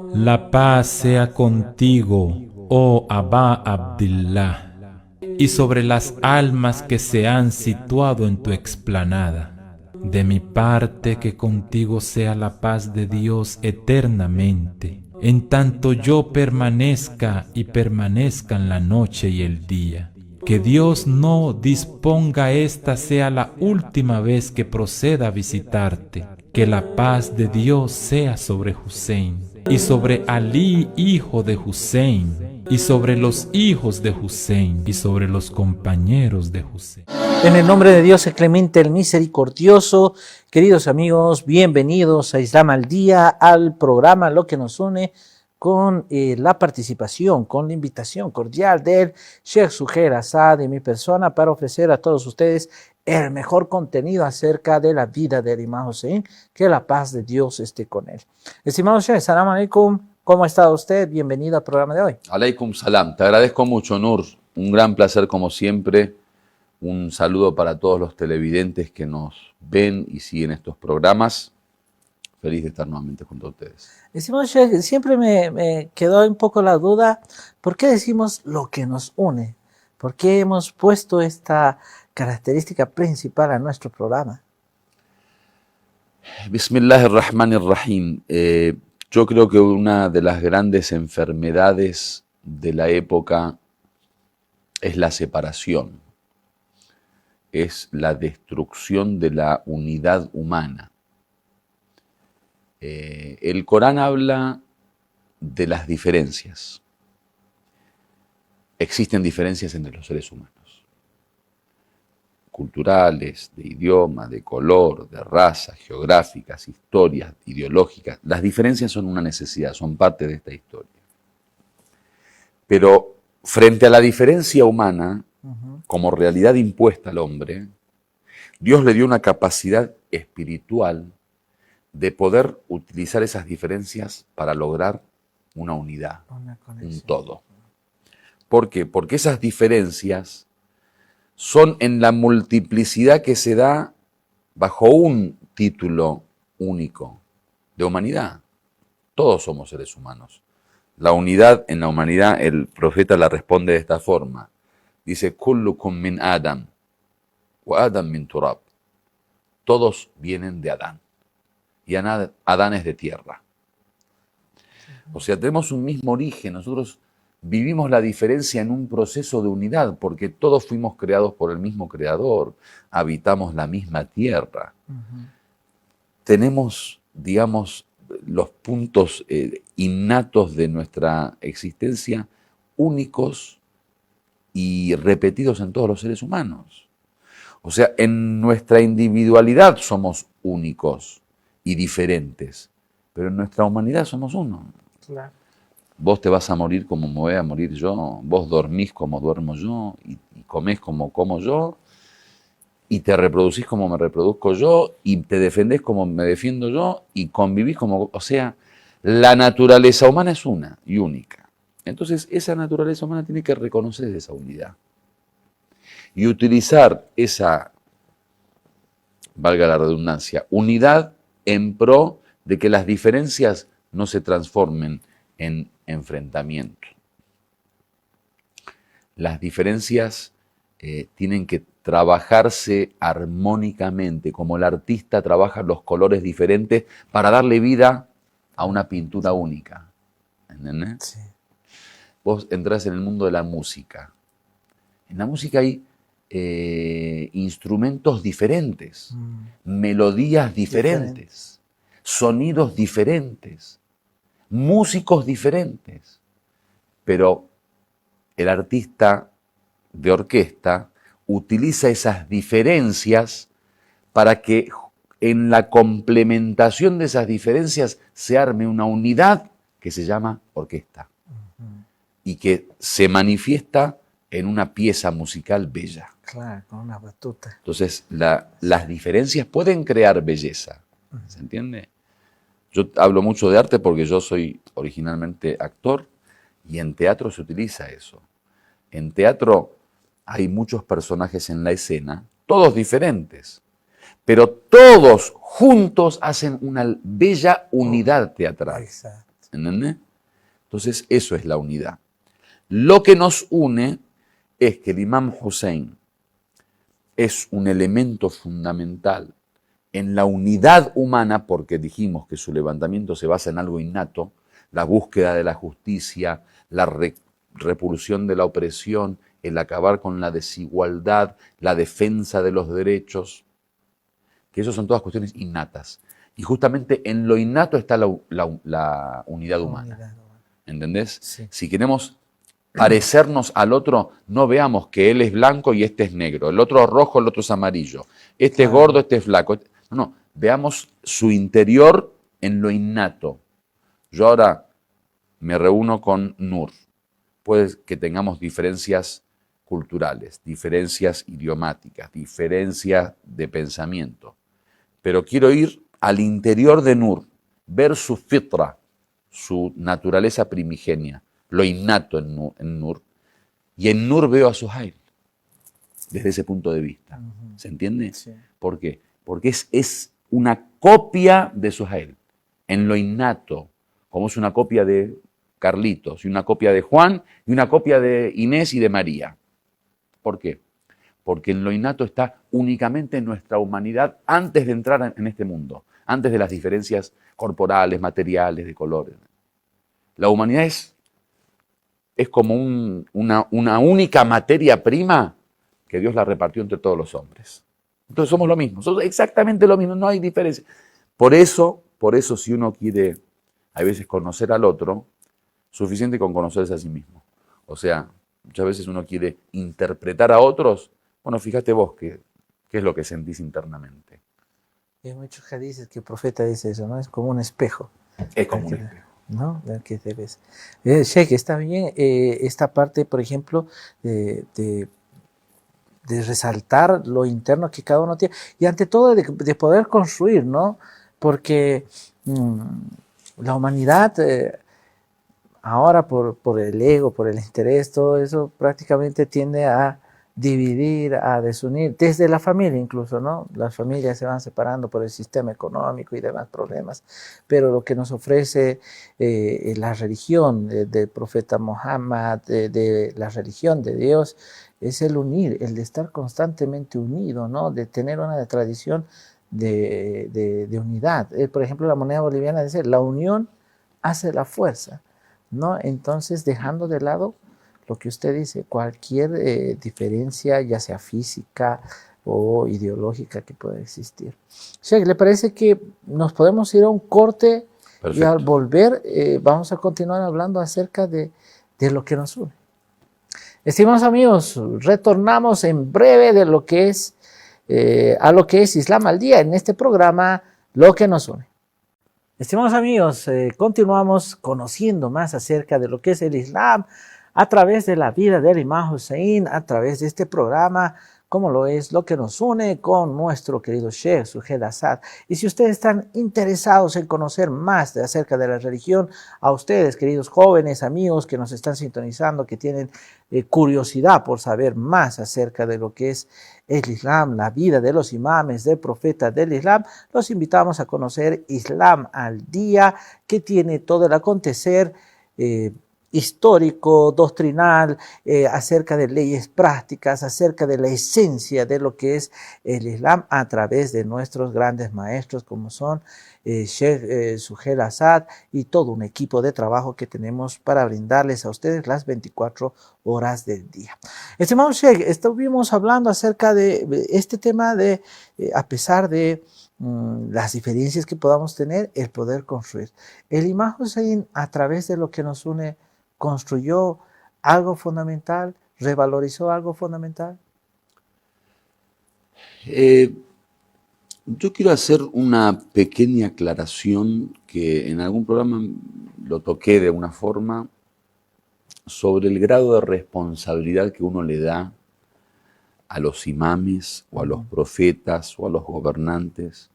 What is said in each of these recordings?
La paz sea contigo, oh Abba Abdillah, y sobre las almas que se han situado en tu explanada. De mi parte, que contigo sea la paz de Dios eternamente, en tanto yo permanezca y permanezcan la noche y el día. Que Dios no disponga esta sea la última vez que proceda a visitarte. Que la paz de Dios sea sobre Hussein, y sobre Ali, hijo de Hussein, y sobre los hijos de Hussein, y sobre los compañeros de Hussein. En el nombre de Dios el clemente, el misericordioso, queridos amigos, bienvenidos a Islam al Día, al programa Lo que nos une, con la participación, con la invitación cordial del Sheikh Suheir Assad y mi persona para ofrecer a todos ustedes el mejor contenido acerca de la vida del Imam Hussein, que la paz de Dios esté con él. Estimado Sheikh, salam alaikum, ¿cómo ha estado usted? Bienvenido al programa de hoy. Alaikum salam, te agradezco mucho, Nur, un gran placer como siempre. Un saludo para todos los televidentes que nos ven y siguen estos programas. Feliz de estar nuevamente junto a ustedes. Estimado Sheikh, siempre me quedó un poco la duda, ¿por qué decimos lo que nos une? ¿Por qué hemos puesto esta característica principal a nuestro programa? Bismillahirrahmanirrahim. Yo creo que una de las grandes enfermedades de la época es la separación. Es la destrucción de la unidad humana. El Corán habla de las diferencias. Existen diferencias entre los seres humanos, culturales, de idioma, de color, de raza, geográficas, historias, ideológicas. Las diferencias son una necesidad, son parte de esta historia. Pero frente a la diferencia humana, como realidad impuesta al hombre, Dios le dio una capacidad espiritual de poder utilizar esas diferencias para lograr una unidad, un todo. ¿Por qué? Porque esas diferencias son en la multiplicidad que se da bajo un título único de humanidad. Todos somos seres humanos. La unidad en la humanidad, el profeta la responde de esta forma. Dice, kullukum min Adam, wa Adam min turab. Todos vienen de Adán. Y Adán es de tierra. O sea, tenemos un mismo origen. Nosotros vivimos la diferencia en un proceso de unidad, porque todos fuimos creados por el mismo creador. Habitamos la misma tierra. Tenemos, digamos, los puntos innatos de nuestra existencia únicos y repetidos en todos los seres humanos. O sea, en nuestra individualidad somos únicos y diferentes, pero en nuestra humanidad somos uno. Claro. Vos te vas a morir como me voy a morir yo, vos dormís como duermo yo, y comés como como yo, y te reproducís como me reproduzco yo, y te defendés como me defiendo yo, y convivís como... O sea, la naturaleza humana es una y única. Entonces, esa naturaleza humana tiene que reconocer esa unidad y utilizar esa, valga la redundancia, unidad en pro de que las diferencias no se transformen en enfrentamiento. Las diferencias tienen que trabajarse armónicamente, como el artista trabaja los colores diferentes para darle vida a una pintura única. ¿Entendés? Sí. Vos entrás en el mundo de la música. En la música hay instrumentos diferentes, melodías diferentes, sonidos diferentes, músicos diferentes. Pero el artista de orquesta utiliza esas diferencias para que en la complementación de esas diferencias se arme una unidad que se llama orquesta y que se manifiesta en una pieza musical bella. Claro, con una batuta. Entonces, las diferencias pueden crear belleza, ¿se entiende? Yo hablo mucho de arte porque yo soy originalmente actor y en teatro se utiliza eso. En teatro hay muchos personajes en la escena, todos diferentes, pero todos juntos hacen una bella unidad teatral. Exacto. ¿Entendés? Entonces, eso es la unidad. Lo que nos une es que el Imam Hussein es un elemento fundamental en la unidad humana, porque dijimos que su levantamiento se basa en algo innato, la búsqueda de la justicia, la repulsión de la opresión, el acabar con la desigualdad, la defensa de los derechos, que eso son todas cuestiones innatas. Y justamente en lo innato está la unidad humana. ¿Entendés? Sí. Si queremos parecernos al otro, no veamos que él es blanco y este es negro, el otro es rojo, el otro es amarillo, este es gordo, este es flaco. No, veamos su interior en lo innato. Yo ahora me reúno con Nur. Puede que tengamos diferencias culturales, diferencias idiomáticas, diferencias de pensamiento, pero quiero ir al interior de Nur, ver su fitra, su naturaleza primigenia, lo innato en Nur, y en Nur veo a Suhail, desde ese punto de vista. ¿Se entiende? Sí. ¿Por qué? Porque es una copia de Suhail, en lo innato, como es una copia de Carlitos, y una copia de Juan, y una copia de Inés y de María. ¿Por qué? Porque en lo innato está únicamente nuestra humanidad antes de entrar en este mundo, antes de las diferencias corporales, materiales, de colores. La humanidad es como una única materia prima que Dios la repartió entre todos los hombres. Entonces somos lo mismo, somos exactamente lo mismo, no hay diferencia. Por eso si uno quiere, a veces, conocer al otro, suficiente con conocerse a sí mismo. O sea, muchas veces uno quiere interpretar a otros. Bueno, fíjate vos qué es lo que sentís internamente. Hay muchos hadices que el profeta dice eso, ¿no? Es como un espejo. Es como un espejo. ¿No? Del que te ves. Sheikh, está bien esta parte, por ejemplo, de resaltar lo interno que cada uno tiene. Y ante todo de poder construir, ¿no? Porque la humanidad, ahora por el ego, por el interés, todo eso prácticamente tiende a dividir, a desunir, desde la familia incluso, ¿no? Las familias se van separando por el sistema económico y demás problemas, pero lo que nos ofrece la religión del profeta Muhammad, de la religión de Dios, es el unir, el de estar constantemente unido, ¿no? De tener una tradición de unidad. Por ejemplo, la moneda boliviana dice, la unión hace la fuerza, ¿no? Entonces, dejando de lado lo que usted dice, cualquier diferencia, ya sea física o ideológica, que pueda existir. Sheikh, ¿le parece que nos podemos ir a un corte? Perfecto. Y al volver vamos a continuar hablando acerca de lo que nos une? Estimados amigos, retornamos en breve de lo que es, a lo que es Islam al Día en este programa, Lo que nos une. Estimados amigos, continuamos conociendo más acerca de lo que es el Islam a través de la vida del Imam Hussein, a través de este programa, como lo es Lo que nos une, con nuestro querido Sheikh Suhail Asad. Y si ustedes están interesados en conocer más acerca de la religión, a ustedes, queridos jóvenes, amigos que nos están sintonizando, que tienen curiosidad por saber más acerca de lo que es el Islam, la vida de los imames, del profeta del Islam, los invitamos a conocer Islam al Día, que tiene todo el acontecer histórico, doctrinal, acerca de leyes prácticas, acerca de la esencia de lo que es el Islam a través de nuestros grandes maestros como son Sheikh Suhail Asad y todo un equipo de trabajo que tenemos para brindarles a ustedes las 24 horas del día. Estimado Sheikh, estuvimos hablando acerca de este tema de, a pesar de las diferencias que podamos tener, el poder construir. El Imam Hussein, a través de lo que nos une, construyó algo fundamental, revalorizó algo fundamental. Yo quiero hacer una pequeña aclaración que en algún programa lo toqué de una forma sobre el grado de responsabilidad que uno le da a los imames o a los profetas o a los gobernantes.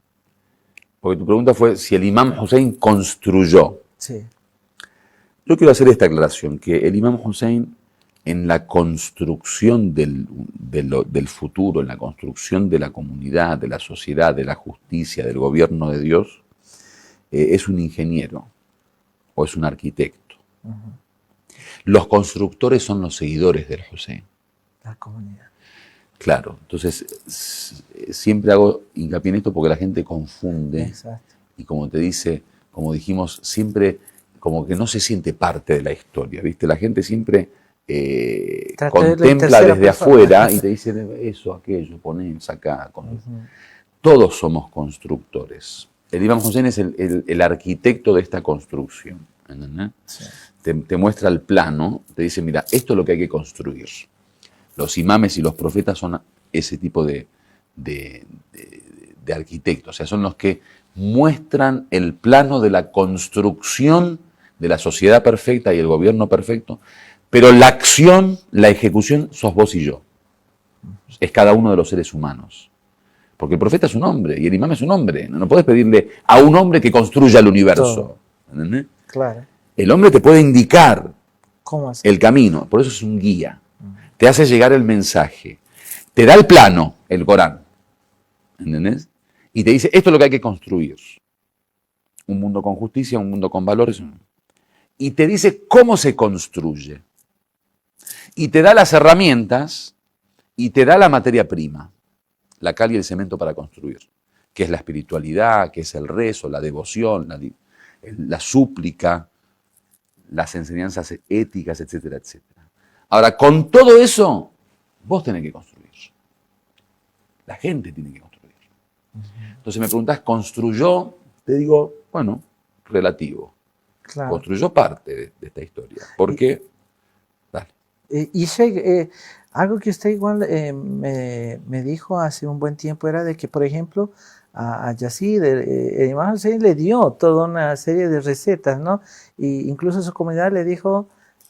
Porque tu pregunta fue si el Imam Hussein construyó. Sí. Yo quiero hacer esta aclaración, que el Imam Hussein, en la construcción del futuro, en la construcción de la comunidad, de la sociedad, de la justicia, del gobierno de Dios, es un ingeniero. o es un arquitecto. Los constructores son los seguidores del Hussein. La comunidad. Claro, entonces siempre hago hincapié en esto porque la gente confunde. Exacto. Y como te dice, como dijimos, siempre como que no se siente parte de la historia, ¿viste? La gente siempre contempla desde afuera y te dice eso, aquello, ponés acá. Todos somos constructores. El Imam Hussein es el arquitecto de esta construcción. ¿Entendés? Sí. Te muestra el plano, te dice, mira, esto es lo que hay que construir. Los imames y los profetas son ese tipo de arquitectos, o sea, son los que muestran el plano de la construcción de la sociedad perfecta y el gobierno perfecto, pero la acción, la ejecución, sos vos y yo. Es cada uno de los seres humanos. Porque el profeta es un hombre y el imam es un hombre. No podés pedirle a un hombre que construya el universo. ¿Entendés? Claro. El hombre te puede indicar ¿Cómo el camino, por eso es un guía. Te hace llegar el mensaje. Te da el plano, el Corán. ¿Entendés? Y te dice, esto es lo que hay que construir. Un mundo con justicia, un mundo con valores. Y te dice cómo se construye. Y te da las herramientas y te da la materia prima, la cal y el cemento para construir, que es la espiritualidad, que es el rezo, la devoción, la súplica, las enseñanzas éticas, etcétera, etcétera. Ahora, con todo eso, vos tenés que construir. La gente tiene que construir. Entonces me preguntás, ¿construyó? Te digo, bueno, relativo. Claro. Construyó parte de esta historia. ¿Por qué? Dale. Y Sheikh, algo que usted igual me dijo hace un buen tiempo era de que, por ejemplo, a Yazid, el Imam Hussein le dio toda una serie de recetas, ¿no? Y incluso su comunidad le dijo,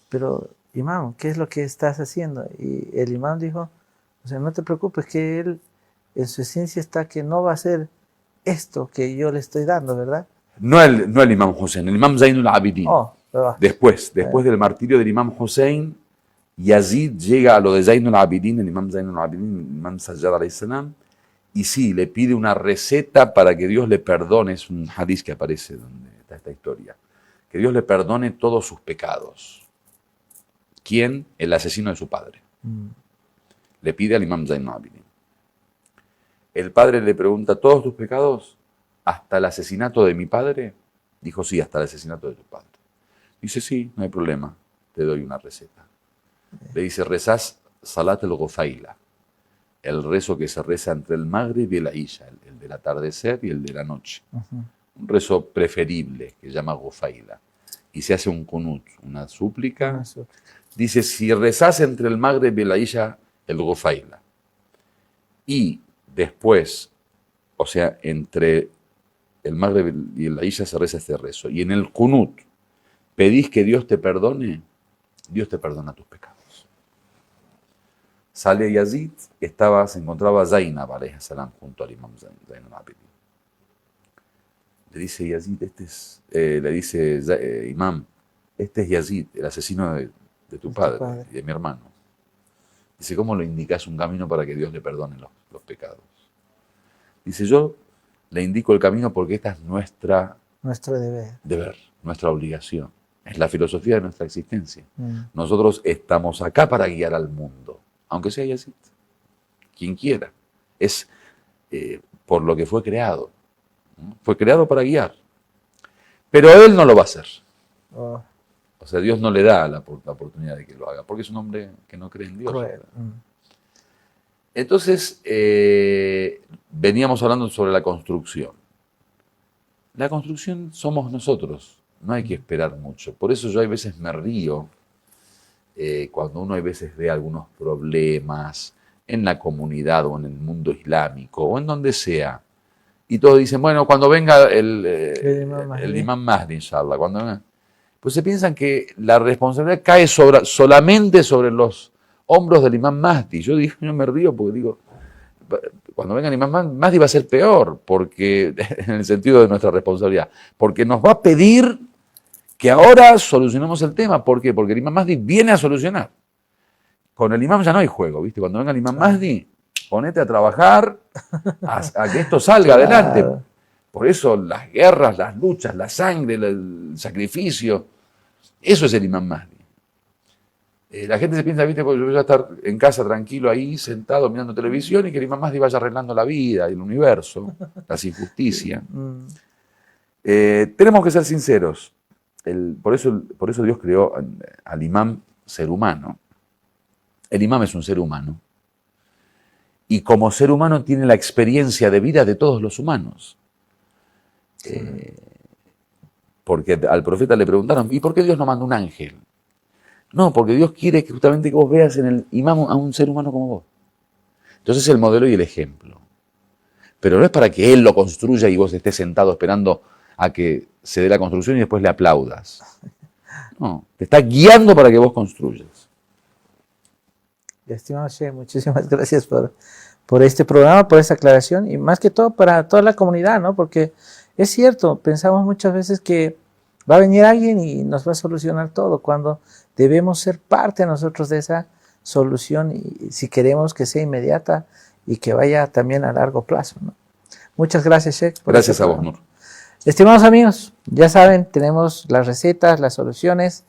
pero Imam, ¿qué es lo que estás haciendo? Y el Imam dijo, o sea, no te preocupes, que él en su esencia está que no va a hacer esto que yo le estoy dando, ¿verdad? No el Imam Hussein, el Imam Zainul Abidin. Después del martirio del Imam Hussein, Yazid llega a lo de Zainul Abidin, el Imam Zainul Abidin, el Imam Sajjad alayhi salam, y sí, le pide una receta para que Dios le perdone. Es un hadith que aparece donde está esta historia. Que Dios le perdone todos sus pecados. ¿Quién? El asesino de su padre. Le pide al Imam Zainul Abidin. El padre le pregunta, ¿todos tus pecados? ¿Hasta el asesinato de mi padre? Dijo, sí, hasta el asesinato de tu padre. Dice, sí, no hay problema, te doy una receta. Le dice, rezás Salat el-Ghufaila, el rezo que se reza entre el Maghrib y el Isha, el del atardecer y el de la noche. Un rezo preferible que se llama Ghufaila. Y se hace un kunut, una súplica. Dice, si rezás entre el Maghrib y el Isha, el Ghufaila, y después, o sea, entre el Maghrib y el Isha se reza este rezo, y en el kunut pedís que Dios te perdone, Dios te perdona tus pecados. Sale Yazid, se encontraba Zainab alayhi salam junto al Imam Zainul Abidin. Le dice Yazid, Imam, este es Yazid, el asesino de tu padre y de mi hermano. Dice, ¿cómo le indicás un camino para que Dios le perdone los pecados? Dice, yo le indico el camino porque esta es nuestro deber, nuestra obligación. Es la filosofía de nuestra existencia. Nosotros estamos acá para guiar al mundo, aunque sea Yazid, quien quiera. Es por lo que fue creado. Fue creado para guiar. Pero él no lo va a hacer. O sea, Dios no le da la oportunidad de que lo haga, porque es un hombre que no cree en Dios. Entonces, veníamos hablando sobre la construcción. La construcción somos nosotros, no hay que esperar mucho. Por eso yo a veces me río cuando uno a veces ve algunos problemas en la comunidad o en el mundo islámico o en donde sea. Y todos dicen, bueno, cuando venga el Imam Mahdi, inshallah, cuando venga, pues se piensan que la responsabilidad cae solamente sobre los hombros del Imam Mahdi. Yo me río porque digo, cuando venga el Imam Mahdi va a ser peor, porque en el sentido de nuestra responsabilidad, porque nos va a pedir que ahora solucionemos el tema. ¿Por qué? Porque el Imam Mahdi viene a solucionar. Con el Imam ya no hay juego, ¿viste? Cuando venga el Imam Mahdi, ponete a trabajar a que esto salga adelante. Por eso las guerras, las luchas, la sangre, el sacrificio, eso es el Imam Mahdi. La gente se piensa, viste, porque yo voy a estar en casa tranquilo ahí, sentado mirando televisión y que el Imam Mahdi vaya arreglando la vida, el universo, las injusticias. Tenemos que ser sinceros. Por eso Dios creó al imam ser humano. El imam es un ser humano. Y como ser humano tiene la experiencia de vida de todos los humanos. Porque al profeta le preguntaron, ¿y por qué Dios no manda un ángel? No, porque Dios quiere que justamente que vos veas en el imam a un ser humano como vos. Entonces el modelo y el ejemplo. Pero no es para que Él lo construya y vos estés sentado esperando a que se dé la construcción y después le aplaudas. No, te está guiando para que vos construyas. Estimado Sheikh, muchísimas gracias por este programa, por esta aclaración y más que todo para toda la comunidad, ¿no? Porque es cierto, pensamos muchas veces que va a venir alguien y nos va a solucionar todo, cuando debemos ser parte nosotros de esa solución y si queremos que sea inmediata y que vaya también a largo plazo, ¿no? Muchas gracias, Sheikh. Gracias a vos, Nur. Estimados amigos, ya saben, tenemos las recetas, las soluciones,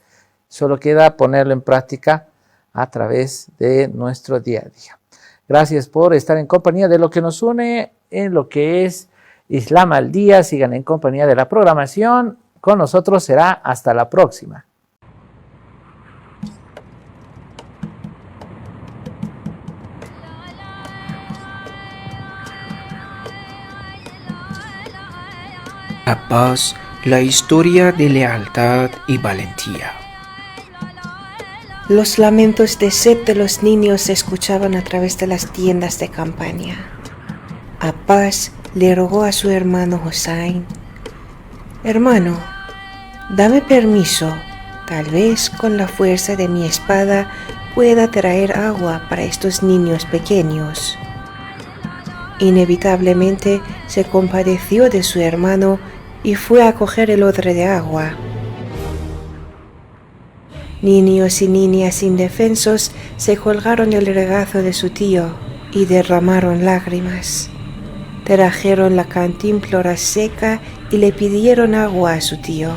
solo queda ponerlo en práctica a través de nuestro día a día. Gracias por estar en compañía de lo que nos une en lo que es Islam al Día. Sigan en compañía de la programación. Con nosotros será hasta la próxima. Abbas, la historia de lealtad y valentía. Los lamentos de sed de los niños se escuchaban a través de las tiendas de campaña. Abbas le rogó a su hermano Hussein: «Hermano, dame permiso, tal vez con la fuerza de mi espada pueda traer agua para estos niños pequeños». Inevitablemente se compadeció de su hermano y fue a coger el odre de agua. Niños y niñas indefensos se colgaron del regazo de su tío y derramaron lágrimas. Trajeron la cantimplora seca y le pidieron agua a su tío.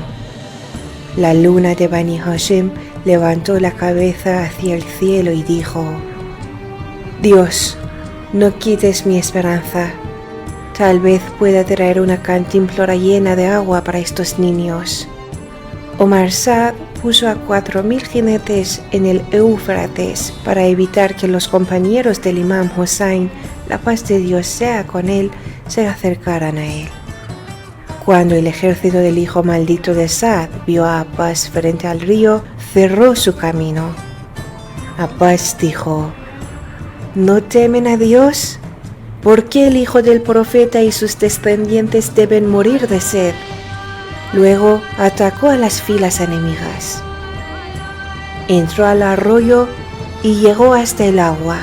La luna de Bani Hashim levantó la cabeza hacia el cielo y dijo: «Dios, no quites mi esperanza. Tal vez pueda traer una cantimplora llena de agua para estos niños». Omar Saad puso a 4.000 jinetes en el Éufrates para evitar que los compañeros del imam Hussein, la paz de Dios sea con él, se acercaran a él. Cuando el ejército del hijo maldito de Saad vio a Abbas frente al río, cerró su camino. Abbas dijo: ¿No temen a Dios? ¿Por qué el hijo del profeta y sus descendientes deben morir de sed? Luego atacó a las filas enemigas. Entró al arroyo y llegó hasta el agua.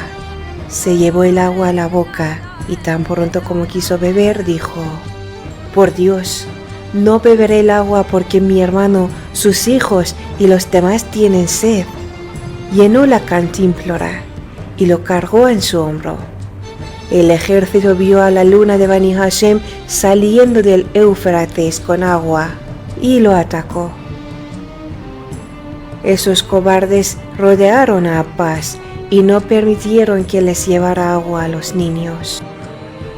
Se llevó el agua a la boca y tan pronto como quiso beber dijo: «Por Dios, no beberé el agua porque mi hermano, sus hijos y los demás tienen sed». Llenó la cantimplora y lo cargó en su hombro. El ejército vio a la luna de Bani Hashim saliendo del Éufrates con agua y lo atacó. Esos cobardes rodearon a Abbas y no permitieron que les llevara agua a los niños.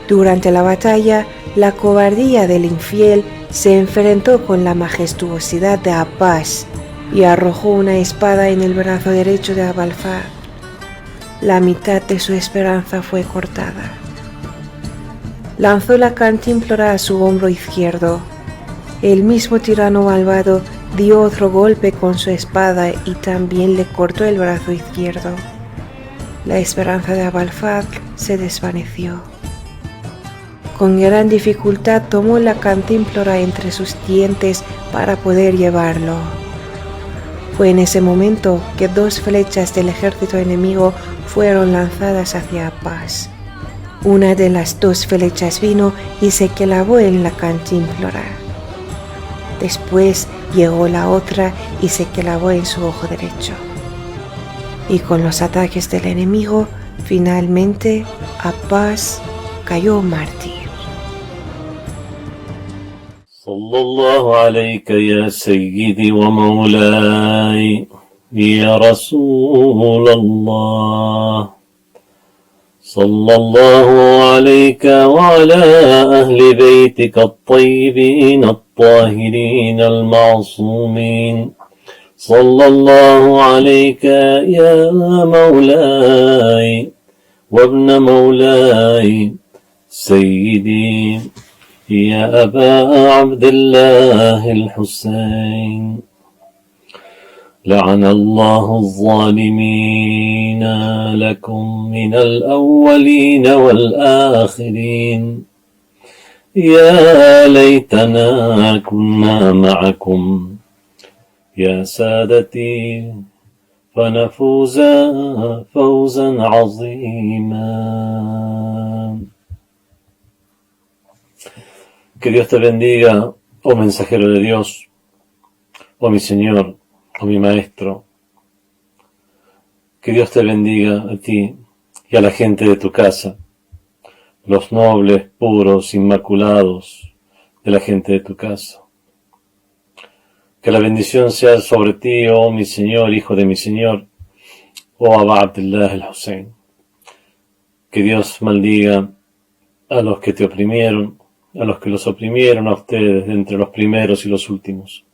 Durante la batalla, la cobardía del infiel se enfrentó con la majestuosidad de Abbas y arrojó una espada en el brazo derecho de Abalfar. La mitad de su esperanza fue cortada. Lanzó la cantimplora a su hombro izquierdo. El mismo tirano malvado dio otro golpe con su espada y también le cortó el brazo izquierdo. La esperanza de Abalfar se desvaneció. Con gran dificultad tomó la cantimplora entre sus dientes para poder llevarlo. Fue en ese momento que 2 flechas del ejército enemigo fueron lanzadas hacia Abbas. Una de las 2 flechas vino y se clavó en la cantimplora. Después llegó la otra y se clavó en su ojo derecho. Y con los ataques del enemigo, finalmente Abbas cayó mártir. صلى الله عليك يا سيدي ومولاي يا رسول الله. صلى الله عليك وعلى أهل بيتك الطيبين الطاهرين المعصومين. صلى الله عليك يا مولاي وابن مولاي سيدي يا أبا عبد الله الحسين. لعن الله الظالمين لكم من الأولين والآخرين. يا ليتنا كنا معكم يا سادتي فنفوز فوزا عظيما. Que Dios te bendiga, oh mensajero de Dios, oh mi Señor, oh mi Maestro. Que Dios te bendiga a ti y a la gente de tu casa, los nobles, puros, inmaculados de la gente de tu casa. Que la bendición sea sobre ti, oh mi Señor, hijo de mi Señor, oh Abba Abdullah al-Hussein. Que Dios maldiga a los que te oprimieron, a los que los oprimieron a ustedes, entre los primeros y los últimos.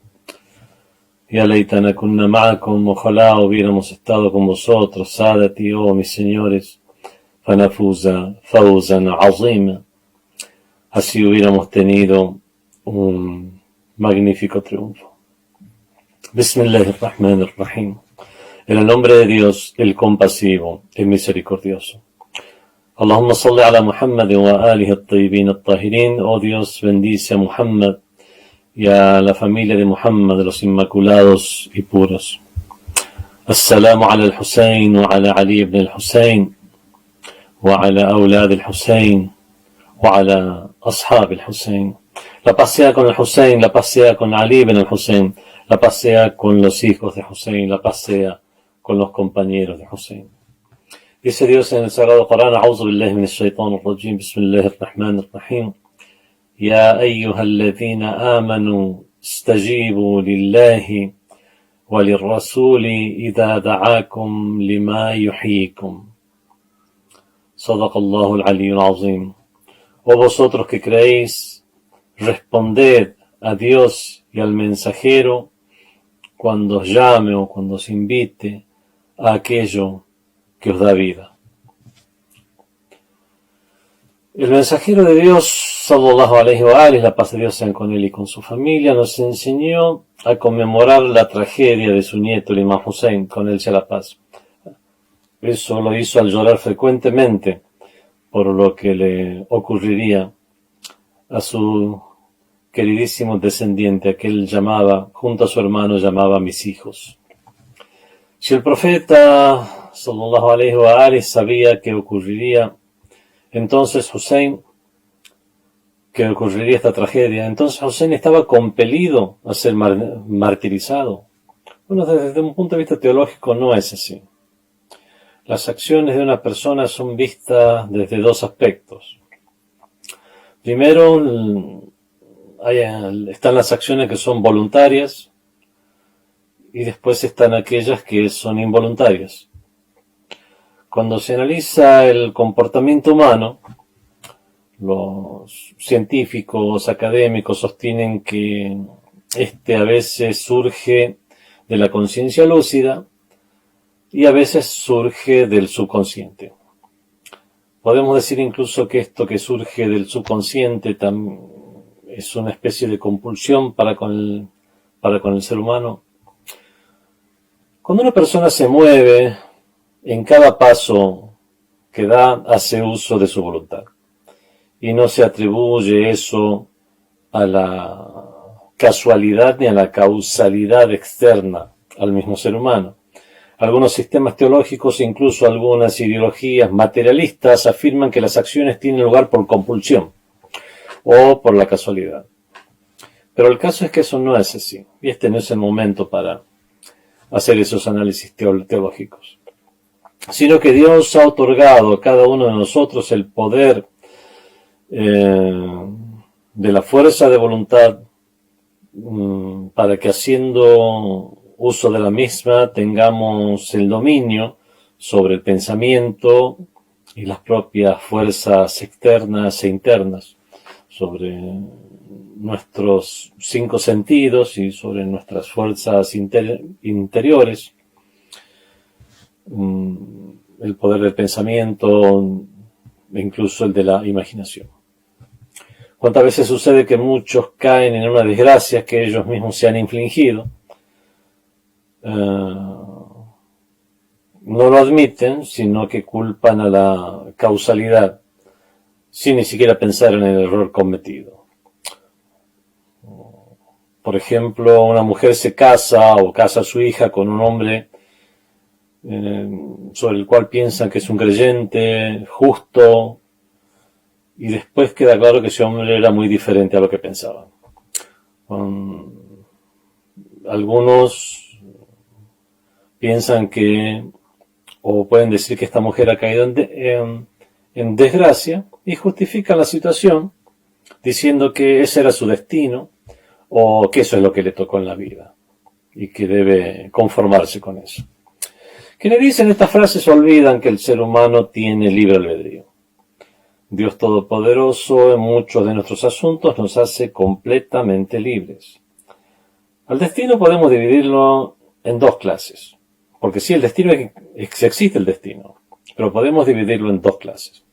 Ya leitana kunna ma'akum, ojalá hubiéramos estado con vosotros, sadati, oh mis señores, fanafuza fawzan azima. Así hubiéramos tenido un magnífico triunfo. Bismillahirrahmanirrahim. En el nombre de Dios, el compasivo, el misericordioso. Allahumma salli ala Muhammad wa alihi at-tayyibin at-tahirin. Oh Dios, bendice a Muhammad y a la familia de Muhammad, de los inmaculados y puros. Assalamu ala al-Husayn wa ala Ali ibn al-Husayn wa ala awlad al-Husayn wa ala ashab al-Husayn. La paz sea con el Husayn, la paz sea con Ali ibn al-Husayn, la paz sea con los hijos de Husayn, la paz sea con los compañeros de Husayn. Dice Dios en el Sagrado Corán: A'udhu billahi minash shaitanir rajim, bismillahir rahmanir rahim. Ya ayyuhalladhina amanu istajibu lillahi wa lirrasuli idha da'akum lima yuhyikum. Sadaqallahu al-aliyyul azim. Oh vosotros que creéis, responded a Dios y al mensajero cuando os llame o cuando os invite a aquello que os da vida. El mensajero de Dios, sallallahu alaihi wa alihi, la paz de Dios sea con él y con su familia, nos enseñó a conmemorar la tragedia de su nieto, el Imam Hussein, con él sea la paz. Eso lo hizo al llorar frecuentemente por lo que le ocurriría a su queridísimo descendiente, a que él llamaba, junto a su hermano, llamaba mis hijos. Si el profeta sallallahu alaihi wa alihi sabía que ocurriría entonces Hussein, que ocurriría esta tragedia, entonces Hussein estaba compelido a ser martirizado. Bueno, desde un punto de vista teológico no es así. Las acciones de una persona son vistas desde dos aspectos. Primero, están las acciones que son voluntarias y después están aquellas que son involuntarias. Cuando se analiza el comportamiento humano, los científicos académicos sostienen que a veces surge de la conciencia lúcida y a veces surge del subconsciente. Podemos decir incluso que esto que surge del subconsciente es una especie de compulsión para con el ser humano. Cuando una persona se mueve, en cada paso que da hace uso de su voluntad y no se atribuye eso a la casualidad ni a la causalidad externa al mismo ser humano. Algunos sistemas teológicos, incluso algunas ideologías materialistas, afirman que las acciones tienen lugar por compulsión o por la casualidad. Pero el caso es que eso no es así, y este no es el momento para hacer esos análisis teológicos, sino que Dios ha otorgado a cada uno de nosotros el poder de la fuerza de voluntad para que haciendo uso de la misma tengamos el dominio sobre el pensamiento y las propias fuerzas externas e internas, sobre nuestros 5 sentidos y sobre nuestras fuerzas interiores, el poder del pensamiento e incluso el de la imaginación. ¿Cuántas veces sucede que muchos caen en una desgracia que ellos mismos se han infligido? No lo admiten, sino que culpan a la causalidad, sin ni siquiera pensar en el error cometido. Por ejemplo, una mujer se casa o casa a su hija con un hombre sobre el cual piensan que es un creyente justo, y después queda claro que ese hombre era muy diferente a lo que pensaban. Algunos piensan que, o pueden decir que esta mujer ha caído en desgracia, y justifican la situación diciendo que ese era su destino, o que eso es lo que le tocó en la vida, y que debe conformarse con eso. Quienes dicen estas frases olvidan que el ser humano tiene libre albedrío. Dios Todopoderoso en muchos de nuestros asuntos nos hace completamente libres. Al destino podemos dividirlo en 2 clases, porque sí, el destino existe el destino, pero podemos dividirlo en 2 clases.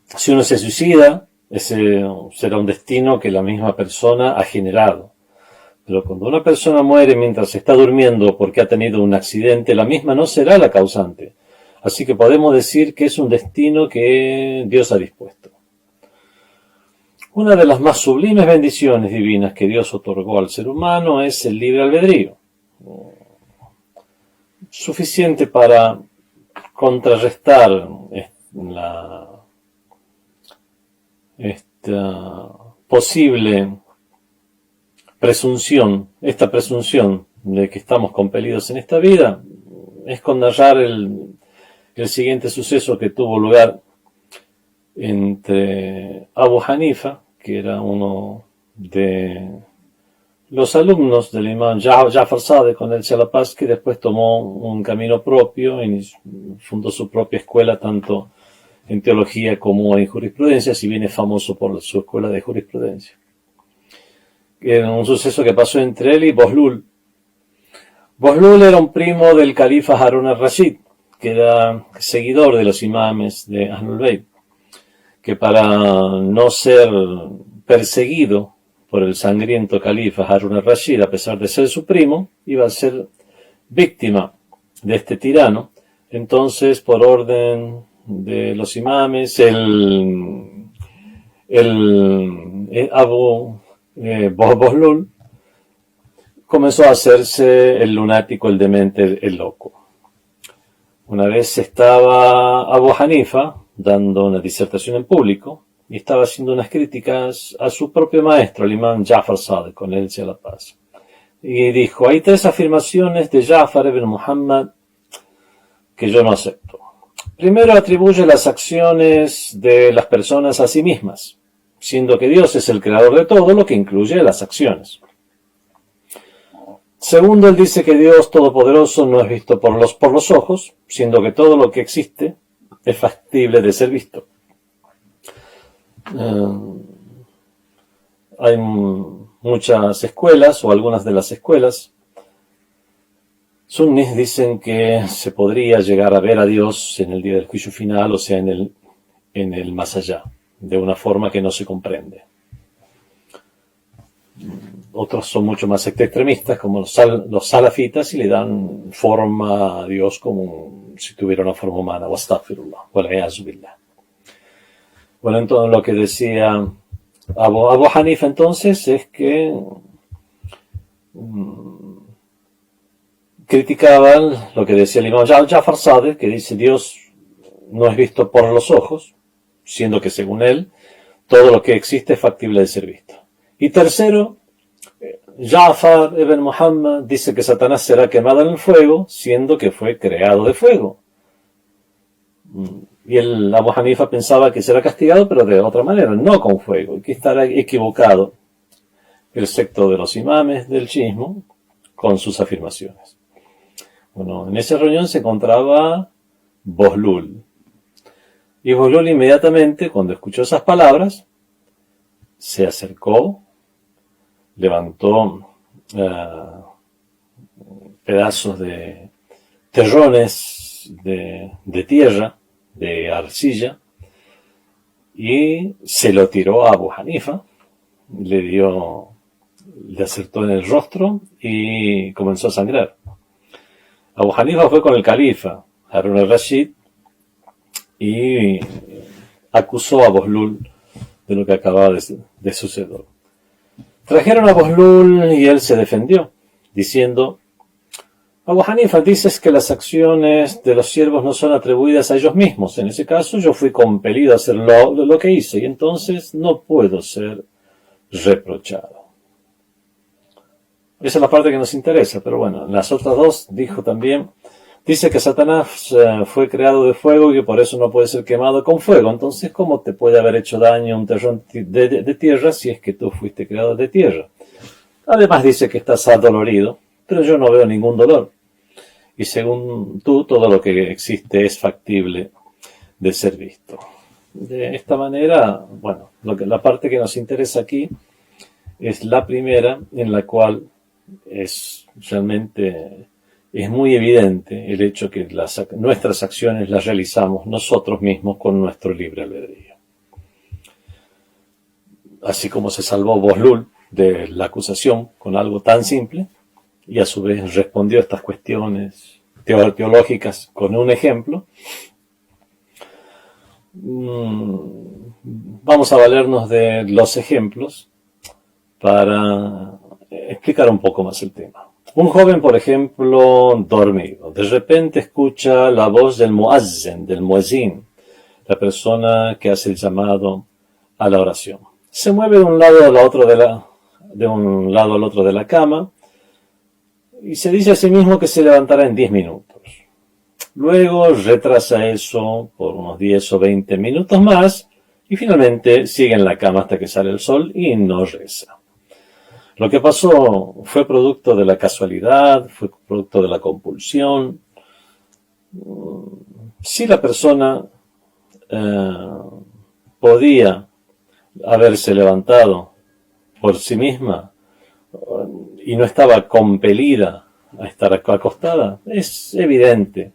Si uno se suicida, ese será un destino que la misma persona ha generado. Pero cuando una persona muere mientras está durmiendo porque ha tenido un accidente, la misma no será la causante. Así que podemos decir que es un destino que Dios ha dispuesto. Una de las más sublimes bendiciones divinas que Dios otorgó al ser humano es el libre albedrío. Suficiente para contrarrestar esta posible presunción, esta presunción de que estamos compelidos en esta vida, es con narrar el siguiente suceso que tuvo lugar entre Abu Hanifa, que era uno de los alumnos del imán Ja'far Sadiq, con él sea la paz, que después tomó un camino propio y fundó su propia escuela, tanto en teología como en jurisprudencia, si bien es famoso por su escuela de jurisprudencia. Era un suceso que pasó entre él y Bohlul. Bohlul era un primo del califa Harun al-Rashid, que era seguidor de los imames de Ahlul Bayt, que para no ser perseguido por el sangriento califa Harun al-Rashid, a pesar de ser su primo, iba a ser víctima de este tirano. Entonces, por orden de los imames, Abu Bohlul comenzó a hacerse el lunático, el demente, el loco. Una vez estaba Abu Hanifa dando una disertación en público y estaba haciendo unas críticas a su propio maestro, el imán Ja'far Sadiq, con él sea la paz. Y dijo: hay 3 afirmaciones de Ja'far ibn Muhammad que yo no acepto. Primero, atribuye las acciones de las personas a sí mismas, siendo que Dios es el creador de todo, lo que incluye las acciones. Segundo, él dice que Dios Todopoderoso no es visto por los ojos, siendo que todo lo que existe es factible de ser visto. Hay muchas escuelas, o algunas de las escuelas sunnis dicen que se podría llegar a ver a Dios en el día del juicio final, o sea, en el más allá, de una forma que no se comprende. Otros son mucho más extremistas, como los salafitas, y le dan forma a Dios como si tuviera una forma humana. Wastaghfirullah, wal-'iyāzu billah. Bueno, entonces lo que decía Abu Hanifa entonces es que criticaban lo que decía el imam Ja'far Sadiq, que dice: Dios no es visto por los ojos, siendo que según él todo lo que existe es factible de ser visto. Y tercero, Ja'far ibn Muhammad dice que Satanás será quemado en el fuego, siendo que fue creado de fuego. Y el Abu Hanifa pensaba que será castigado, pero de otra manera, no con fuego, y que estará equivocado el secto de los imames del chiismo con sus afirmaciones. Bueno, en esa reunión se encontraba Bohlul. Y Bohlul inmediatamente, cuando escuchó esas palabras, se acercó, levantó pedazos de terrones de tierra, de arcilla, y se lo tiró a Abu Hanifa, le acertó en el rostro y comenzó a sangrar. Abu Hanifa fue con el califa, Harun al-Rashid, y acusó a Bohlul de lo que acababa de suceder. Trajeron a Bohlul y él se defendió, diciendo: Abu Hanifa, dices que las acciones de los siervos no son atribuidas a ellos mismos. En ese caso yo fui compelido a hacer lo que hice y entonces no puedo ser reprochado. Esa es la parte que nos interesa, pero bueno, en las otras dos dijo también, dice que Satanás fue creado de fuego y que por eso no puede ser quemado con fuego. Entonces, ¿cómo te puede haber hecho daño un terrón de tierra si es que tú fuiste creado de tierra? Además dice que estás adolorido, pero yo no veo ningún dolor. Y según tú, todo lo que existe es factible de ser visto. De esta manera, bueno, la parte que nos interesa aquí es la primera, en la cual es muy evidente el hecho que nuestras acciones las realizamos nosotros mismos con nuestro libre albedrío. Así como se salvó Bohlul de la acusación con algo tan simple, y a su vez respondió a estas cuestiones teológicas con un ejemplo, vamos a valernos de los ejemplos para explicar un poco más el tema. Un joven, por ejemplo, dormido, de repente escucha la voz del muazzin, del muezzin, la persona que hace el llamado a la oración. Se mueve de un lado al otro de la cama y se dice a sí mismo que se levantará en 10 minutos. Luego retrasa eso por unos 10 o 20 minutos más y finalmente sigue en la cama hasta que sale el sol y no reza. Lo que pasó fue producto de la casualidad, fue producto de la compulsión. Si la persona podía haberse levantado por sí misma y no estaba compelida a estar acostada, es evidente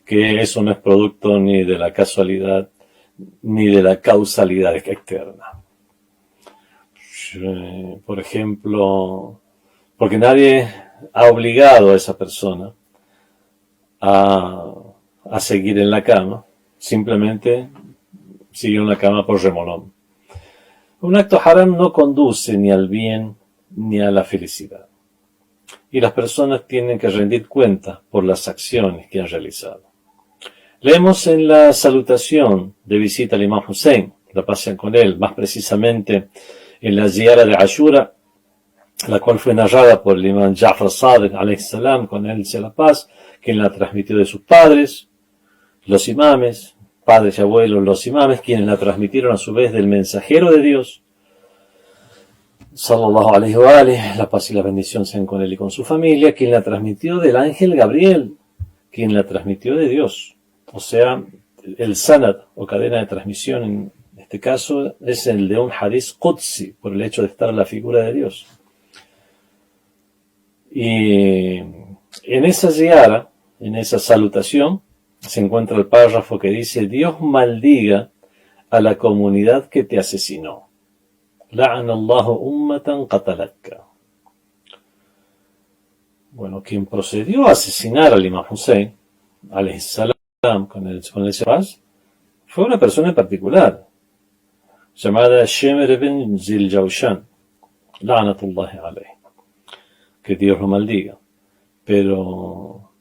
que eso no es producto ni de la casualidad ni de la causalidad externa. Por ejemplo, porque nadie ha obligado a esa persona a seguir en la cama, simplemente siguió en la cama por remolón. Un acto haram no conduce ni al bien ni a la felicidad. Y las personas tienen que rendir cuenta por las acciones que han realizado. Leemos en la salutación de visita al Imam Hussein, la paz con él, más precisamente en la Ziyara de Ashura, la cual fue narrada por el Imam Ja'far Sadiq, alayhi salam, con él sea la paz, quien la transmitió de sus padres, los imames, padres y abuelos, los imames, quienes la transmitieron a su vez del mensajero de Dios, sallallahu alayhi wa alihi, la paz y la bendición sean con él y con su familia, quien la transmitió del ángel Gabriel, quien la transmitió de Dios. O sea, el sanad o cadena de transmisión en este caso es el de un hadith qudsi, por el hecho de estar en la figura de Dios. Y en esa ziyara, en esa salutación, se encuentra el párrafo que dice: Dios maldiga a la comunidad que te asesinó. La'ana Allahu ummatan qatalatka. Bueno, quien procedió a asesinar al Imam Hussein, alayhi salam, con el paz, fue una persona en particular, llamada Shemer ibn Ziljawshan, la'natullahi alayhi, que Dios lo maldiga. Pero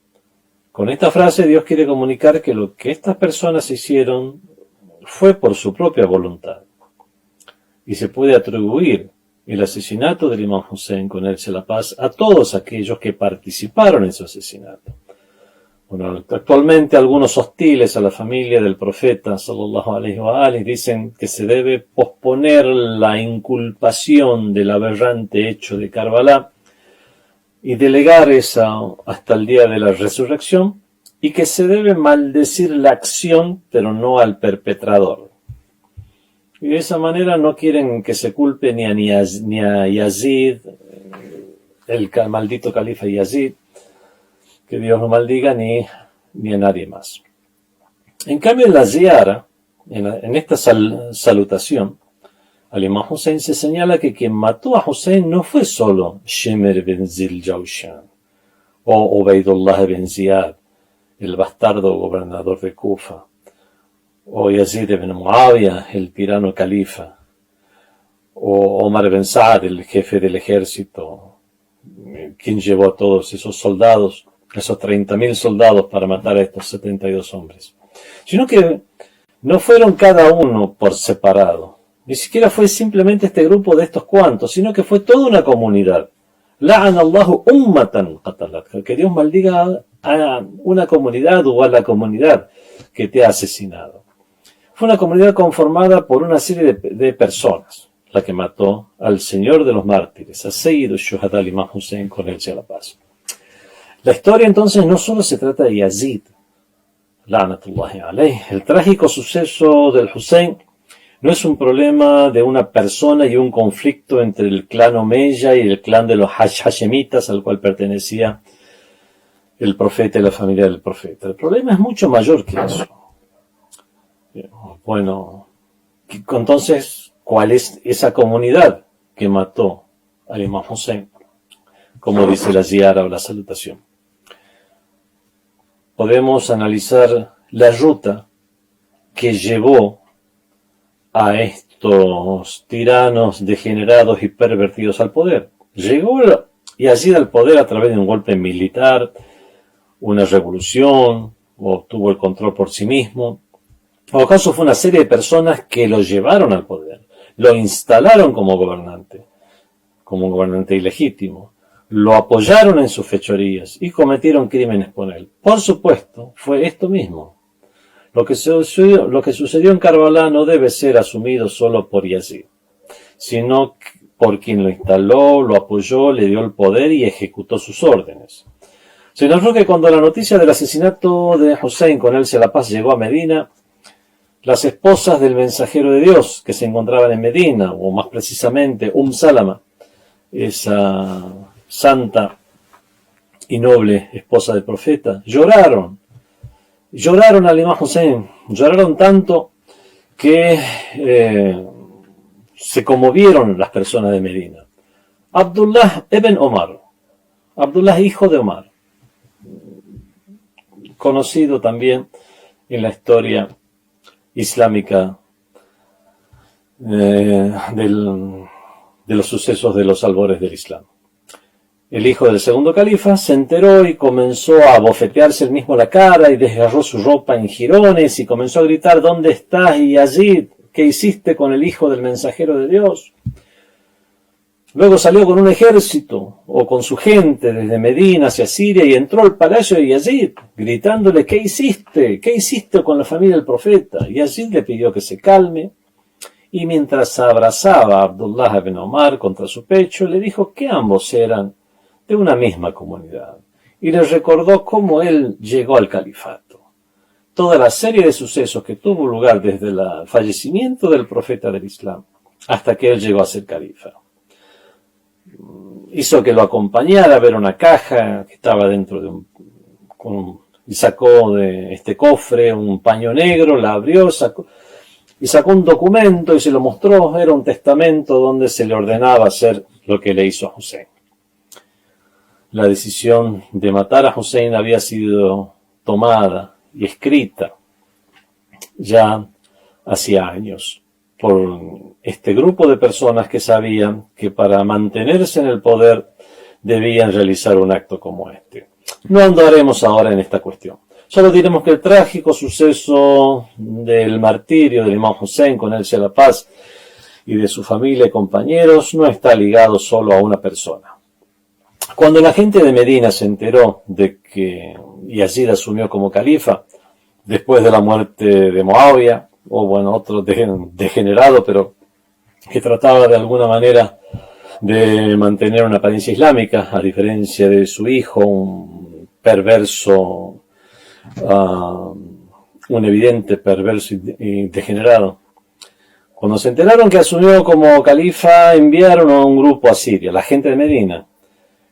con esta frase Dios quiere comunicar que lo que estas personas hicieron fue por su propia voluntad, y se puede atribuir el asesinato del Imam Hussein, con él sea la paz, a todos aquellos que participaron en su asesinato. Bueno, actualmente algunos hostiles a la familia del profeta sallallahu alaihi wa alihi dicen que se debe posponer la inculpación del aberrante hecho de Karbala y delegar esa hasta el día de la resurrección, y que se debe maldecir la acción pero no al perpetrador. Y de esa manera no quieren que se culpe ni a Yazid, el maldito califa Yazid, que Dios no maldiga, ni a nadie más. En cambio, en la ziyara, en esta salutación, al Imam Hussein se señala que quien mató a Hussein no fue solo Shemer ben Ziljawshan o Ubaydullah ben Ziyad, el bastardo gobernador de Kufa, o Yazid ben Muawiyah, el tirano califa, o Omar ben Saad, el jefe del ejército, quien llevó a todos esos soldados, esos 30.000 soldados para matar a estos 72 hombres, sino que no fueron cada uno por separado, ni siquiera fue simplemente este grupo de estos cuantos, sino que fue toda una comunidad. La'ana Allahu ummatan qatalat, que Dios maldiga a una comunidad o a la comunidad que te ha asesinado. Fue una comunidad conformada por una serie de personas, la que mató al Señor de los mártires, a Sayyid al-Shuhada al-Imam Hussein, con él sea la paz. La historia entonces no solo se trata de Yazid, la'natullahi alayh. El trágico suceso del Hussein no es un problema de una persona y un conflicto entre el clan Omeya y el clan de los Hashemitas al cual pertenecía el profeta y la familia del profeta. El problema es mucho mayor que eso. Bueno, entonces, ¿cuál es esa comunidad que mató al Imam Hussein? Como dice la ziyara o la salutación. Podemos analizar la ruta que llevó a estos tiranos degenerados y pervertidos al poder. Llegó Yazid al poder a través de un golpe militar, una revolución, o obtuvo el control por sí mismo. O acaso fue una serie de personas que lo llevaron al poder, lo instalaron como gobernante ilegítimo, lo apoyaron en sus fechorías y cometieron crímenes con él. Por supuesto, fue esto mismo. Lo que sucedió en Karbala no debe ser asumido solo por Yazid, sino por quien lo instaló, lo apoyó, le dio el poder y ejecutó sus órdenes. Se narró que cuando la noticia del asesinato de Hussein, con él sea la paz, llegó a Medina, las esposas del mensajero de Dios que se encontraban en Medina, o más precisamente Salama, esa santa y noble esposa del profeta, lloraron al Imam Hussein, lloraron tanto que se conmovieron las personas de Medina. Abdullah ibn Omar, Abdullah hijo de Omar, conocido también en la historia islámica de los sucesos de los albores del Islam. El hijo del segundo califa se enteró y comenzó a bofetearse él mismo la cara y desgarró su ropa en jirones y comenzó a gritar: ¿dónde estás, Yazid? ¿Qué hiciste con el hijo del mensajero de Dios? Luego salió con un ejército o con su gente desde Medina hacia Siria y entró al palacio de Yazid gritándole: ¿qué hiciste? ¿Qué hiciste con la familia del profeta? Y Yazid le pidió que se calme y mientras abrazaba a Abdullah ibn Omar contra su pecho le dijo que ambos eran de una misma comunidad y le recordó cómo él llegó al califato. Toda la serie de sucesos que tuvo lugar desde el fallecimiento del profeta del Islam hasta que él llegó a ser califa. Hizo que lo acompañara a ver una caja que estaba dentro de y sacó de este cofre un paño negro, la abrió, sacó un documento y se lo mostró. Era un testamento donde se le ordenaba hacer lo que le hizo a Hussein. La decisión de matar a Hussein había sido tomada y escrita ya hacía años por este grupo de personas que sabían que para mantenerse en el poder debían realizar un acto como este. No andaremos ahora en esta cuestión. Solo diremos que el trágico suceso del martirio del Imam Hussein, con él sea la paz, y de su familia y compañeros no está ligado solo a una persona. Cuando la gente de Medina se enteró de que Yazid asumió como califa, después de la muerte de Muawiyah, o bueno, otro degenerado, pero que trataba de alguna manera de mantener una apariencia islámica, a diferencia de su hijo, un perverso, un evidente perverso y degenerado. Cuando se enteraron que asumió como califa, enviaron a un grupo a Siria, la gente de Medina,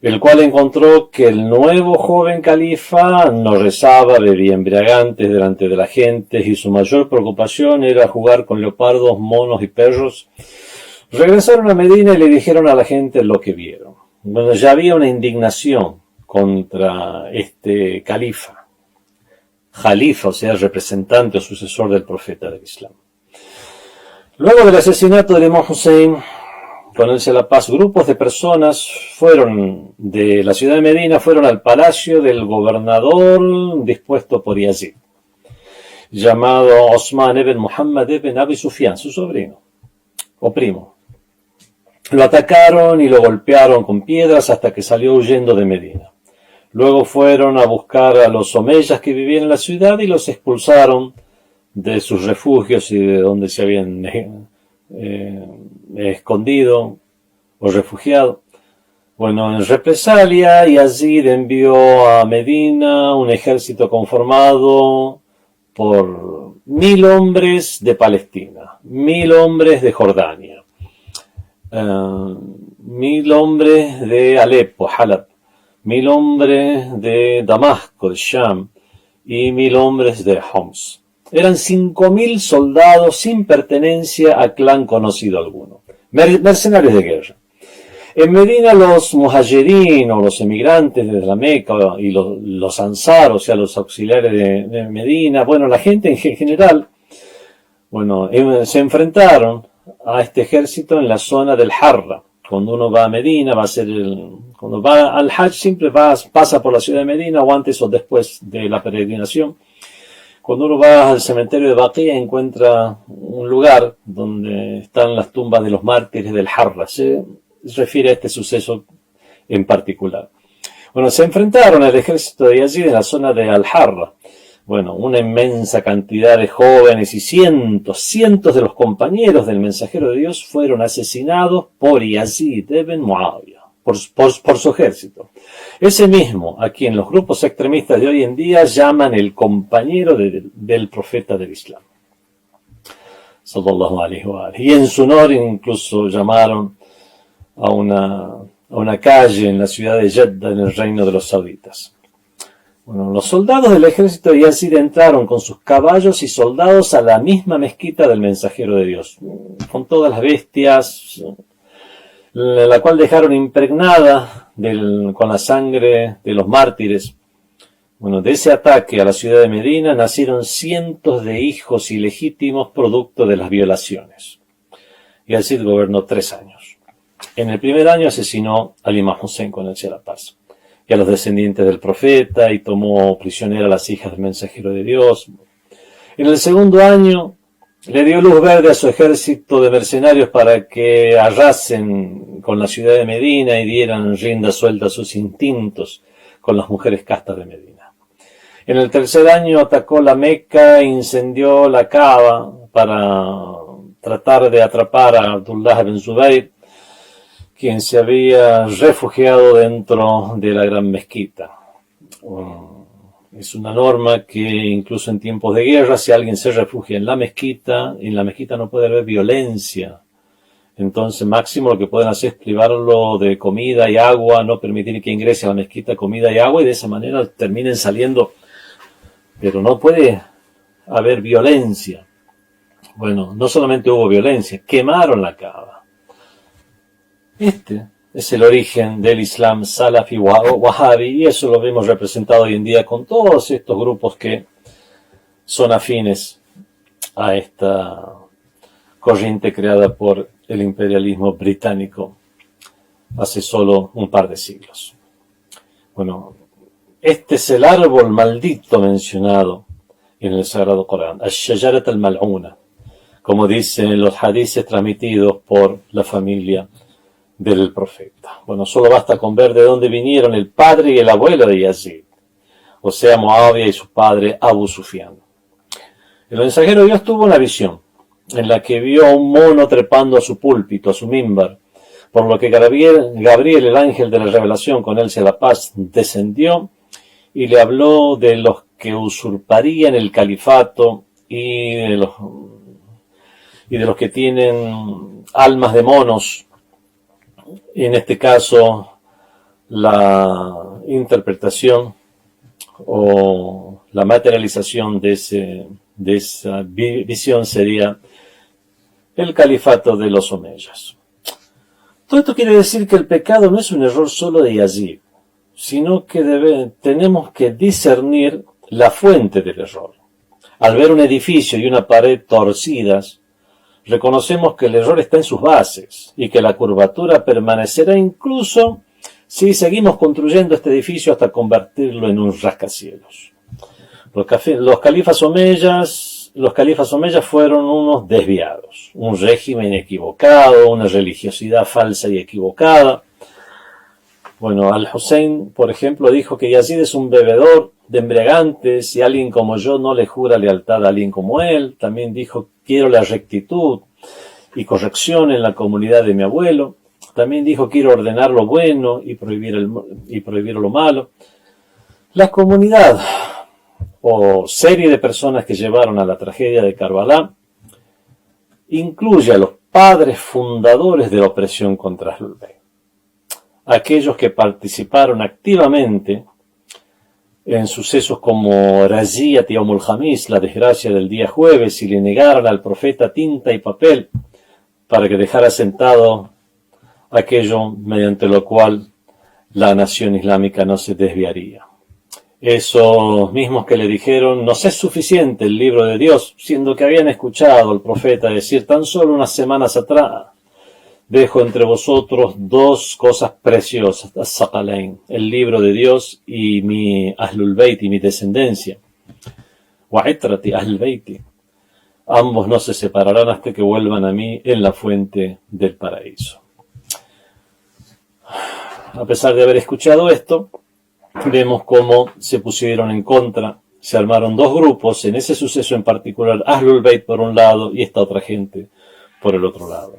el cual encontró que el nuevo joven califa no rezaba, bebía embriagantes delante de la gente y su mayor preocupación era jugar con leopardos, monos y perros. Regresaron a Medina y le dijeron a la gente lo que vieron. Bueno, ya había una indignación contra este califa, o sea, representante o sucesor del profeta del Islam. Luego del asesinato del Imam Hussein, con él la paz, grupos de personas de la ciudad de Medina fueron al palacio del gobernador dispuesto por Yazid, llamado Osman ibn Muhammad ibn Abi Sufyan, su sobrino o primo. Lo atacaron y lo golpearon con piedras hasta que salió huyendo de Medina. Luego fueron a buscar a los omeyas que vivían en la ciudad y los expulsaron de sus refugios y de donde se habían escondido o refugiado. Bueno, en represalia, Yazid envió a Medina un ejército conformado por 1000 hombres de Palestina, 1000 hombres de Jordania, 1000 hombres de Alepo, Halab, 1000 hombres de Damasco, de Sham, y 1000 hombres de Homs. Eran 5000 soldados sin pertenencia a clan conocido alguno, mercenarios de guerra. En Medina los muhajirín o los emigrantes desde la Meca y los ansar, o sea, los auxiliares de Medina, bueno, la gente en general, bueno, se enfrentaron a este ejército en la zona del Harra. Cuando uno va a Medina, cuando va al Hajj siempre pasa por la ciudad de Medina o antes o después de la peregrinación. Cuando uno va al cementerio de Baqi encuentra un lugar donde están las tumbas de los mártires del Harra. Se refiere a este suceso en particular. Bueno, se enfrentaron al ejército de Yazid en la zona de Al-Harra. Bueno, una inmensa cantidad de jóvenes y cientos de los compañeros del mensajero de Dios fueron asesinados por Yazid ibn Muawiyah, por su ejército. Ese mismo a quien los grupos extremistas de hoy en día llaman el compañero del profeta del Islam. Sallallahu alaihi wa alihi. Y en su honor incluso llamaron a una calle en la ciudad de Jeddah, en el reino de los sauditas. Bueno, los soldados del ejército de Yazid entraron con sus caballos y soldados a la misma mezquita del mensajero de Dios, con todas las bestias, la cual dejaron impregnada con la sangre de los mártires. Bueno, de ese ataque a la ciudad de Medina nacieron cientos de hijos ilegítimos producto de las violaciones. Yazid gobernó 3 años. En el primer año asesinó al Imam Hussein, con él sea la paz, y a los descendientes del profeta, y tomó prisionera a las hijas del mensajero de Dios. En el segundo año le dio luz verde a su ejército de mercenarios para que arrasen con la ciudad de Medina y dieran rienda suelta a sus instintos con las mujeres castas de Medina. En el tercer año atacó la Meca e incendió la Kaaba para tratar de atrapar a Abdullah ibn Zubayr, quien se había refugiado dentro de la gran mezquita. Es una norma que incluso en tiempos de guerra, si alguien se refugia en la mezquita no puede haber violencia. Entonces, máximo lo que pueden hacer es privarlo de comida y agua, no permitir que ingrese a la mezquita comida y agua, y de esa manera terminen saliendo. Pero no puede haber violencia. Bueno, no solamente hubo violencia, quemaron la Kaaba. Este es el origen del Islam Salafi Wahhabi, y eso lo vemos representado hoy en día con todos estos grupos que son afines a esta corriente creada por el imperialismo británico hace solo un par de siglos. Bueno, este es el árbol maldito mencionado en el Sagrado Corán, Ash-Shajarat al-Mal'una, como dicen los hadices transmitidos por la familia del profeta. Bueno, solo basta con ver de dónde vinieron el padre y el abuelo de Yazid, o sea, Muawiyah y su padre Abu Sufyan. El mensajero de Dios tuvo una visión en la que vio a un mono trepando a su púlpito, a su mimbar, por lo que Gabriel, el ángel de la revelación, con él sea la paz, descendió y le habló de los que usurparían el califato y de los que tienen almas de monos. En este caso, la interpretación o la materialización de esa visión sería el califato de los omeyas. Todo esto quiere decir que el pecado no es un error solo de Yazid, sino que tenemos que discernir la fuente del error. Al ver un edificio y una pared torcidas, reconocemos que el error está en sus bases y que la curvatura permanecerá incluso si seguimos construyendo este edificio hasta convertirlo en un rascacielos. Los califas omeyas fueron unos desviados, un régimen equivocado, una religiosidad falsa y equivocada. Bueno, Al-Hussein, por ejemplo, dijo que Yazid es un bebedor de embriagantes y alguien como yo no le jura lealtad a alguien como él. También dijo, quiero la rectitud y corrección en la comunidad de mi abuelo. También dijo, quiero ordenar lo bueno y prohibir lo malo. La comunidad o serie de personas que llevaron a la tragedia de Karbala incluye a los padres fundadores de la opresión contra Ahlul Bayt, aquellos que participaron activamente en sucesos como Raziyat Yawm al-Khamis, la desgracia del día jueves, y le negaron al profeta tinta y papel para que dejara sentado aquello mediante lo cual la nación islámica no se desviaría. Esos mismos que le dijeron, nos es suficiente el libro de Dios, siendo que habían escuchado al profeta decir tan solo unas semanas atrás, dejo entre vosotros dos cosas preciosas, as-Saqalain, el libro de Dios y mi Ahlul Bayt y mi descendencia. Wa'itrati Ahlul Bayti. Ambos no se separarán hasta que vuelvan a mí en la fuente del paraíso. A pesar de haber escuchado esto, vemos cómo se pusieron en contra, se armaron dos grupos en ese suceso en particular, Ahlul Bayt por un lado y esta otra gente por el otro lado.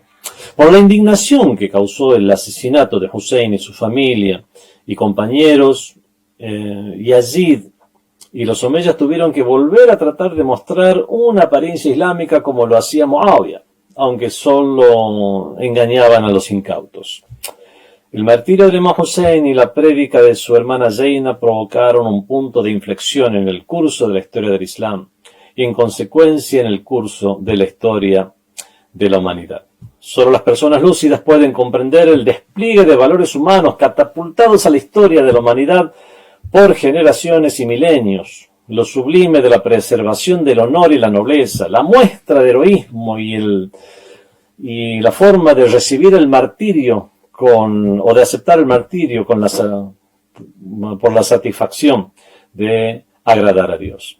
Por la indignación que causó el asesinato de Hussein y su familia y compañeros, Yazid y los omeyas tuvieron que volver a tratar de mostrar una apariencia islámica como lo hacía Muawiyah, aunque solo engañaban a los incautos. El martirio del Imam Hussein y la prédica de su hermana Zainab provocaron un punto de inflexión en el curso de la historia del Islam y en consecuencia en el curso de la historia de la humanidad. Solo las personas lúcidas pueden comprender el despliegue de valores humanos catapultados a la historia de la humanidad por generaciones y milenios, lo sublime de la preservación del honor y la nobleza, la muestra de heroísmo y la forma de recibir el martirio o de aceptar el martirio por la satisfacción de agradar a Dios.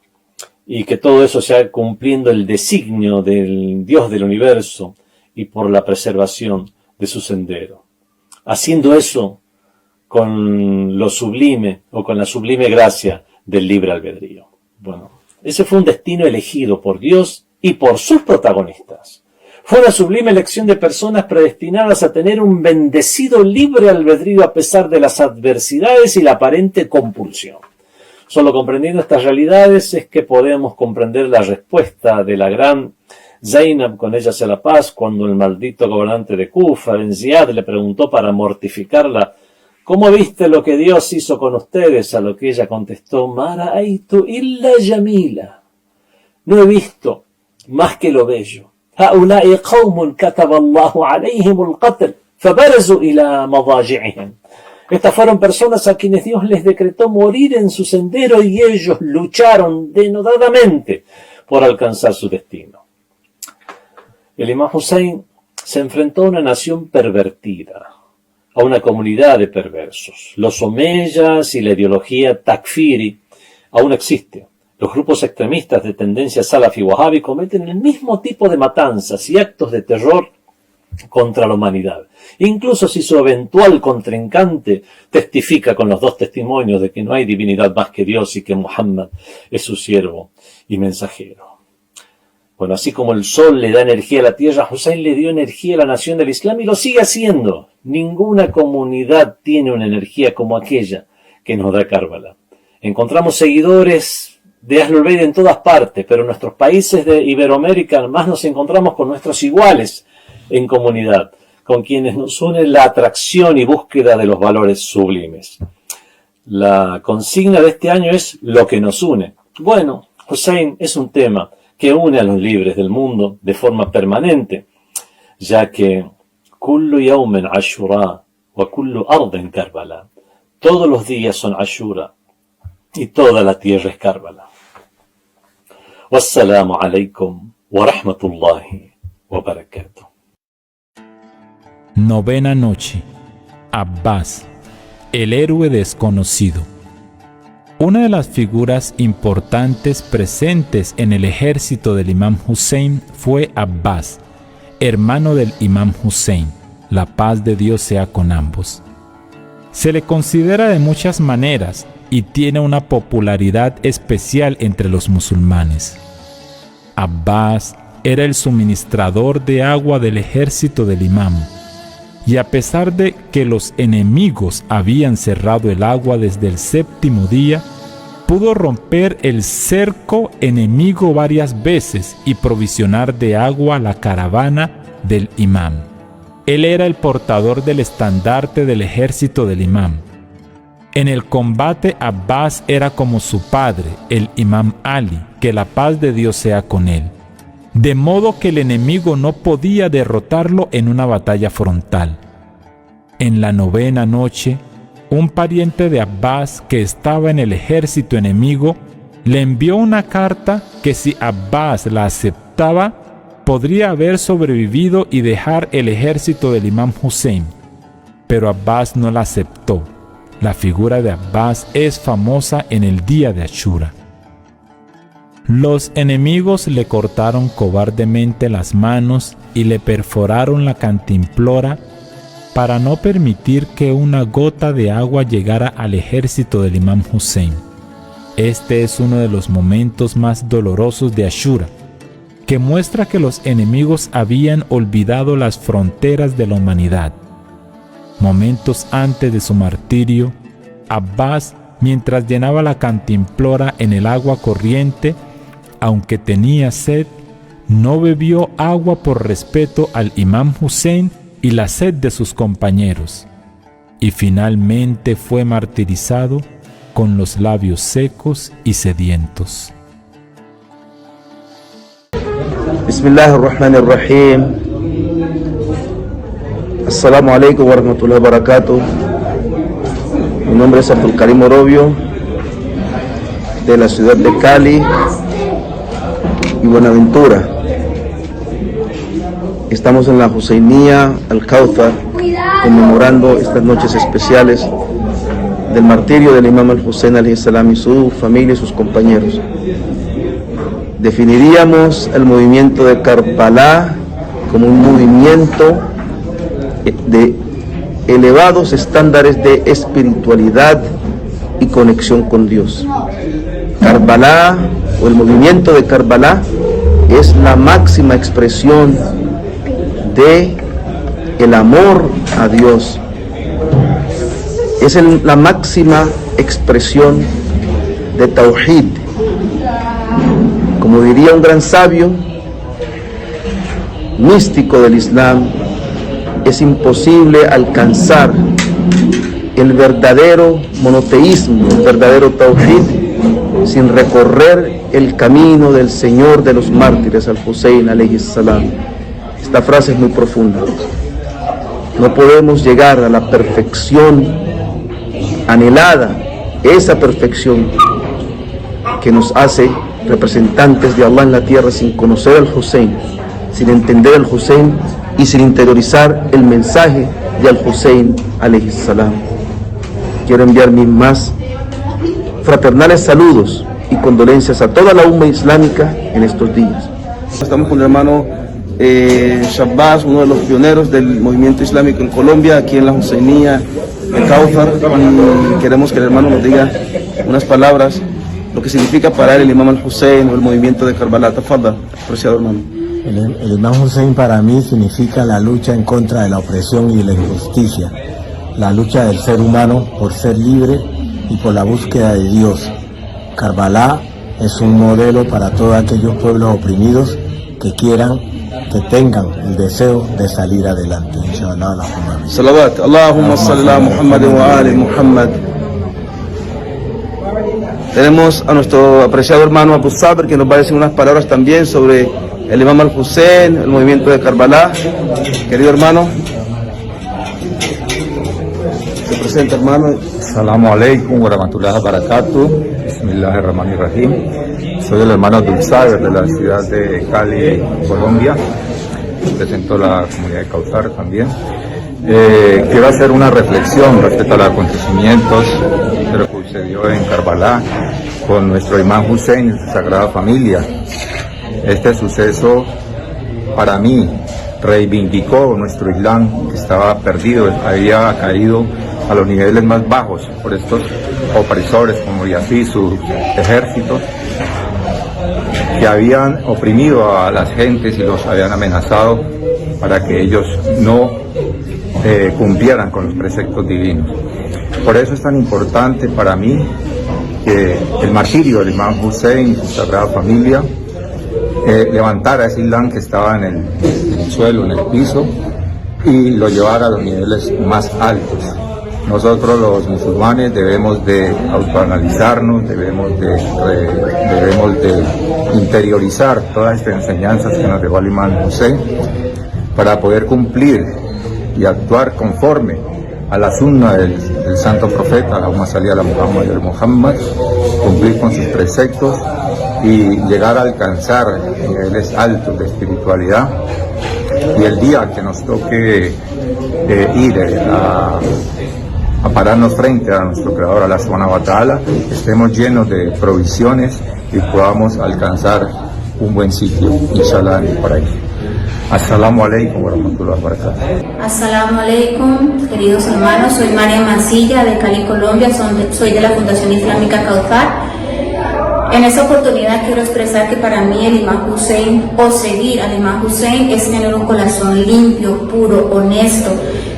Y que todo eso sea cumpliendo el designio del Dios del universo y por la preservación de su sendero. Haciendo eso con lo sublime o con la sublime gracia del libre albedrío. Bueno, ese fue un destino elegido por Dios y por sus protagonistas. Fue una sublime elección de personas predestinadas a tener un bendecido libre albedrío a pesar de las adversidades y la aparente compulsión. Solo comprendiendo estas realidades es que podemos comprender la respuesta de la gran Zainab, con ella sea la paz, cuando el maldito gobernante de Kufa, Ben Ziyad, le preguntó para mortificarla, ¿cómo viste lo que Dios hizo con ustedes? A lo que ella contestó, Ma ra'aytu illa jamila. No he visto más que lo bello. هؤلاء قوم كتب الله عليهم القتل فبرزوا إلى مضاجعهم. Estas fueron personas a quienes Dios les decretó morir en su sendero y ellos lucharon denodadamente por alcanzar su destino. El Imam Hussein se enfrentó a una nación pervertida, a una comunidad de perversos. Los omeyas y la ideología takfiri aún existen. Los grupos extremistas de tendencia salafi wahhabi cometen el mismo tipo de matanzas y actos de terror contra la humanidad. Incluso si su eventual contrincante testifica con los dos testimonios de que no hay divinidad más que Dios y que Muhammad es su siervo y mensajero. Bueno, así como el sol le da energía a la tierra, Hussein le dio energía a la nación del Islam y lo sigue haciendo. Ninguna comunidad tiene una energía como aquella que nos da Karbala. Encontramos seguidores de Ahlul Bayt en todas partes, pero en nuestros países de Iberoamérica más nos encontramos con nuestros iguales en comunidad, con quienes nos une la atracción y búsqueda de los valores sublimes. La consigna de este año es lo que nos une. Bueno, Hussein es un tema que une a los libres del mundo de forma permanente, ya que kullu yawmin ashura wa kullu ardin Karbala. Todos los días son Ashura y toda la tierra es Karbala. Wassalamu alaikum wa rahmatullahi wa barakatuh. Novena noche. Abbas, el héroe desconocido. Una de las figuras importantes presentes en el ejército del Imam Hussein fue Abbas, hermano del Imam Hussein, la paz de Dios sea con ambos. Se le considera de muchas maneras y tiene una popularidad especial entre los musulmanes. Abbas era el suministrador de agua del ejército del Imam, y a pesar de que los enemigos habían cerrado el agua desde el séptimo día, pudo romper el cerco enemigo varias veces y provisionar de agua la caravana del Imam. Él era el portador del estandarte del ejército del Imam. En el combate, Abbas era como su padre, el Imam Ali, que la paz de Dios sea con él, de modo que el enemigo no podía derrotarlo en una batalla frontal. En la novena noche, un pariente de Abbas que estaba en el ejército enemigo le envió una carta que si Abbas la aceptaba, podría haber sobrevivido y dejar el ejército del Imam Hussein. Pero Abbas no la aceptó. La figura de Abbas es famosa en el día de Ashura. Los enemigos le cortaron cobardemente las manos y le perforaron la cantimplora para no permitir que una gota de agua llegara al ejército del Imam Hussein. Este es uno de los momentos más dolorosos de Ashura, que muestra que los enemigos habían olvidado las fronteras de la humanidad. Momentos antes de su martirio, Abbas, mientras llenaba la cantimplora en el agua corriente, aunque tenía sed, no bebió agua por respeto al Imam Hussein y la sed de sus compañeros, y finalmente fue martirizado con los labios secos y sedientos. Bismillahirrahmanirrahim. Assalamu alaikum wa rahmatullahi wa barakatuh. Mi nombre es Abdul Karim Orobio, de la ciudad de Cali y Buenaventura. Estamos en la Husainía Al-Kauthar conmemorando estas noches especiales del martirio del Imam Al-Hussein alayhi salam y su familia y sus compañeros. Definiríamos el movimiento de Karbala como un movimiento de elevados estándares de espiritualidad y conexión con Dios. Karbala, o el movimiento de Karbala, es la máxima expresión de el amor a Dios. Es la máxima expresión de Tawhid. Como diría un gran sabio místico del Islam, es imposible alcanzar el verdadero monoteísmo, el verdadero Tawhid, sin recorrer el camino del Señor de los mártires, Al-Hussein alayhi salam. Esta frase es muy profunda. No podemos llegar a la perfección anhelada, esa perfección que nos hace representantes de Allah en la tierra, sin conocer al Hussein, sin entender al Hussein y sin interiorizar el mensaje de Al-Hussein alayhi salam. Quiero enviar mis más fraternales saludos y condolencias a toda la umma islámica en estos días. Estamos con el hermano Shabazz, uno de los pioneros del movimiento islámico en Colombia, aquí en la Husainía de Kauthar, y queremos que el hermano nos diga unas palabras, lo que significa para él el Imam al-Hussein o el movimiento de Karbala. Tafadhal, apreciado hermano. El Imam Hussein para mí significa la lucha en contra de la opresión y la injusticia, la lucha del ser humano por ser libre y por la búsqueda de Dios. Karbala es un modelo para todos aquellos pueblos oprimidos que quieran, que tengan el deseo de salir adelante. Inshallah. Salawat. Allahumma salli ala Muhammad wa ali Muhammad. Tenemos a nuestro apreciado hermano Abu Sabr, que nos va a decir unas palabras también sobre el Imam al-Hussein, el movimiento de Karbala. Querido hermano, se presenta, hermano. Assalamu alaikum wa rahmatullahi wa barakatuh. Bismillahirrahmanirrahim. Soy el hermano Abdul Saber de la ciudad de Cali, Colombia. Represento la comunidad de Kauthar también. Quiero hacer una reflexión respecto a los acontecimientos de lo que sucedió en Karbala con nuestro Imam Hussein y su Sagrada Familia. Este suceso para mí reivindicó nuestro Islam, que estaba perdido, había caído a los niveles más bajos por estos opresores como Yazid, sus ejércitos, que habían oprimido a las gentes y los habían amenazado para que ellos no cumplieran con los preceptos divinos. Por eso es tan importante para mí que el martirio del Imam Hussein y su Sagrada Familia levantara ese Islam que estaba en el suelo, en el piso, y lo llevara a los niveles más altos. Nosotros los musulmanes debemos de autoanalizarnos, debemos de interiorizar todas estas enseñanzas que nos dejó el Imam Hussein para poder cumplir y actuar conforme a la sunna del santo profeta, Allahumma salli ala Muhammad, cumplir con sus preceptos y llegar a alcanzar niveles altos de espiritualidad. Y el día que nos toque ir a pararnos frente a nuestro Creador, Allah Subhanahu wa Ta'ala, estemos llenos de provisiones y podamos alcanzar un buen sitio, inshallah, por ahí. Assalamu alaikum wa rahmatullahi wa barakatuh. Assalamu alaikum, queridos hermanos, soy María Mancilla de Cali, Colombia, soy de la Fundación Islámica Kauthar. En esta oportunidad quiero expresar que para mí el Imam Hussein, o seguir al Imam Hussein, es tener un corazón limpio, puro, honesto,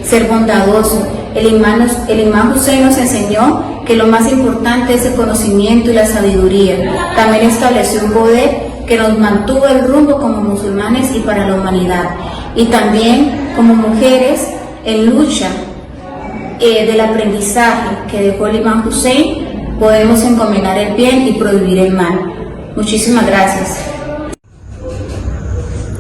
ser bondadoso. El Imam Hussein nos enseñó que lo más importante es el conocimiento y la sabiduría. También estableció un poder que nos mantuvo el rumbo como musulmanes y para la humanidad. Y también como mujeres en lucha del aprendizaje que dejó el Imam Hussein, podemos encomendar el bien y prohibir el mal. Muchísimas gracias.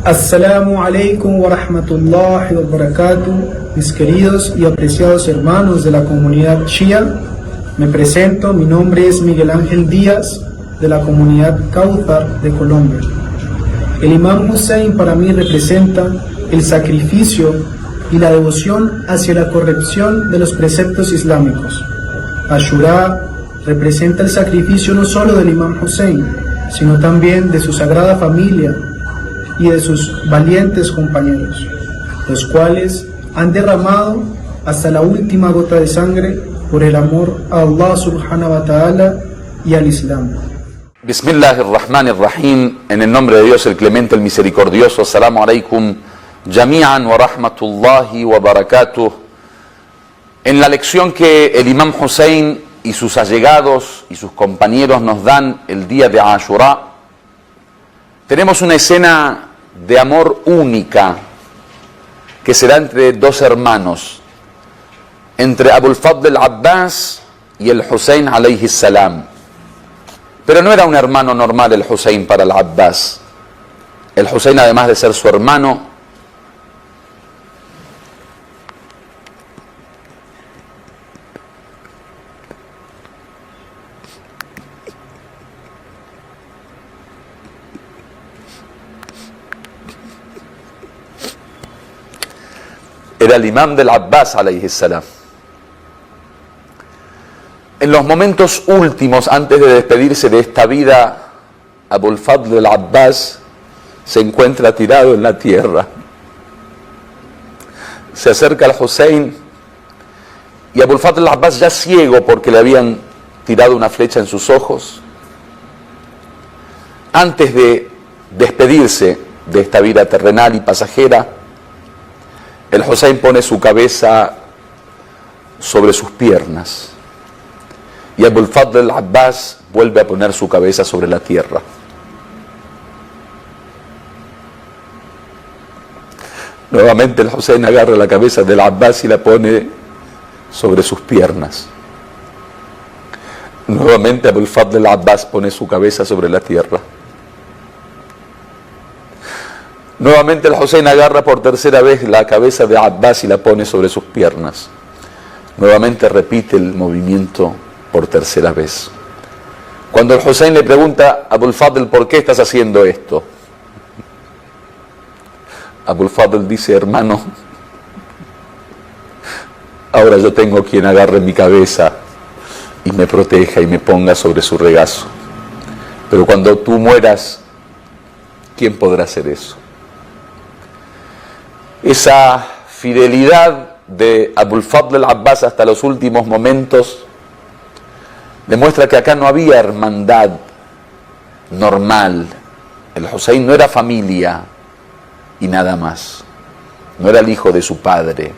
Assalamu alaikum wa rahmatullahi wa barakatuh. Mis queridos y apreciados hermanos de la comunidad Shia, me presento, mi nombre es Miguel Ángel Díaz, de la comunidad Kauthar de Colombia. El Imam Hussein para mí representa el sacrificio y la devoción hacia la corrección de los preceptos islámicos. Ashura representa el sacrificio no solo del Imam Hussein, sino también de su Sagrada Familia y de sus valientes compañeros, los cuales han derramado hasta la última gota de sangre por el amor a Allah subhanahu wa ta'ala y al Islam. Bismillahirrahmanirrahim. En el nombre de Dios, el clemente, el misericordioso. Assalamu alaikum jami'an wa rahmatullahi wa barakatuh. En la lección que el Imam Hussein y sus allegados y sus compañeros nos dan el día de Ashura, tenemos una escena de amor única que será entre dos hermanos, entre Abul Fadl al-Abbas y el Hussein alayhi salam. Pero no era un hermano normal el Hussein para el Abbas. El Hussein, además de ser su hermano, era el imam del Abbas alayhi salam. En los momentos últimos, antes de despedirse de esta vida, Abul Fadl al-Abbas se encuentra tirado en la tierra. Se acerca al Hussein y Abul Fadl al-Abbas, ya ciego porque le habían tirado una flecha en sus ojos, antes de despedirse de esta vida terrenal y pasajera, el Hussein pone su cabeza sobre sus piernas y Abul Fadl al-Abbas vuelve a poner su cabeza sobre la tierra. Nuevamente el Hussein agarra la cabeza del Abbas y la pone sobre sus piernas. Nuevamente Abul Fadl al-Abbas pone su cabeza sobre la tierra. Nuevamente el Hussein agarra por tercera vez la cabeza de Abbas y la pone sobre sus piernas. Nuevamente repite el movimiento por tercera vez. Cuando el Hussein le pregunta a Abul Fadl, ¿por qué estás haciendo esto?, Abul Fadl dice, hermano, ahora yo tengo quien agarre mi cabeza y me proteja y me ponga sobre su regazo. Pero cuando tú mueras, ¿quién podrá hacer eso? Esa fidelidad de Abul Fadl al-Abbas hasta los últimos momentos demuestra que acá no había hermandad normal. El Hussein no era familia y nada más. No era el hijo de su padre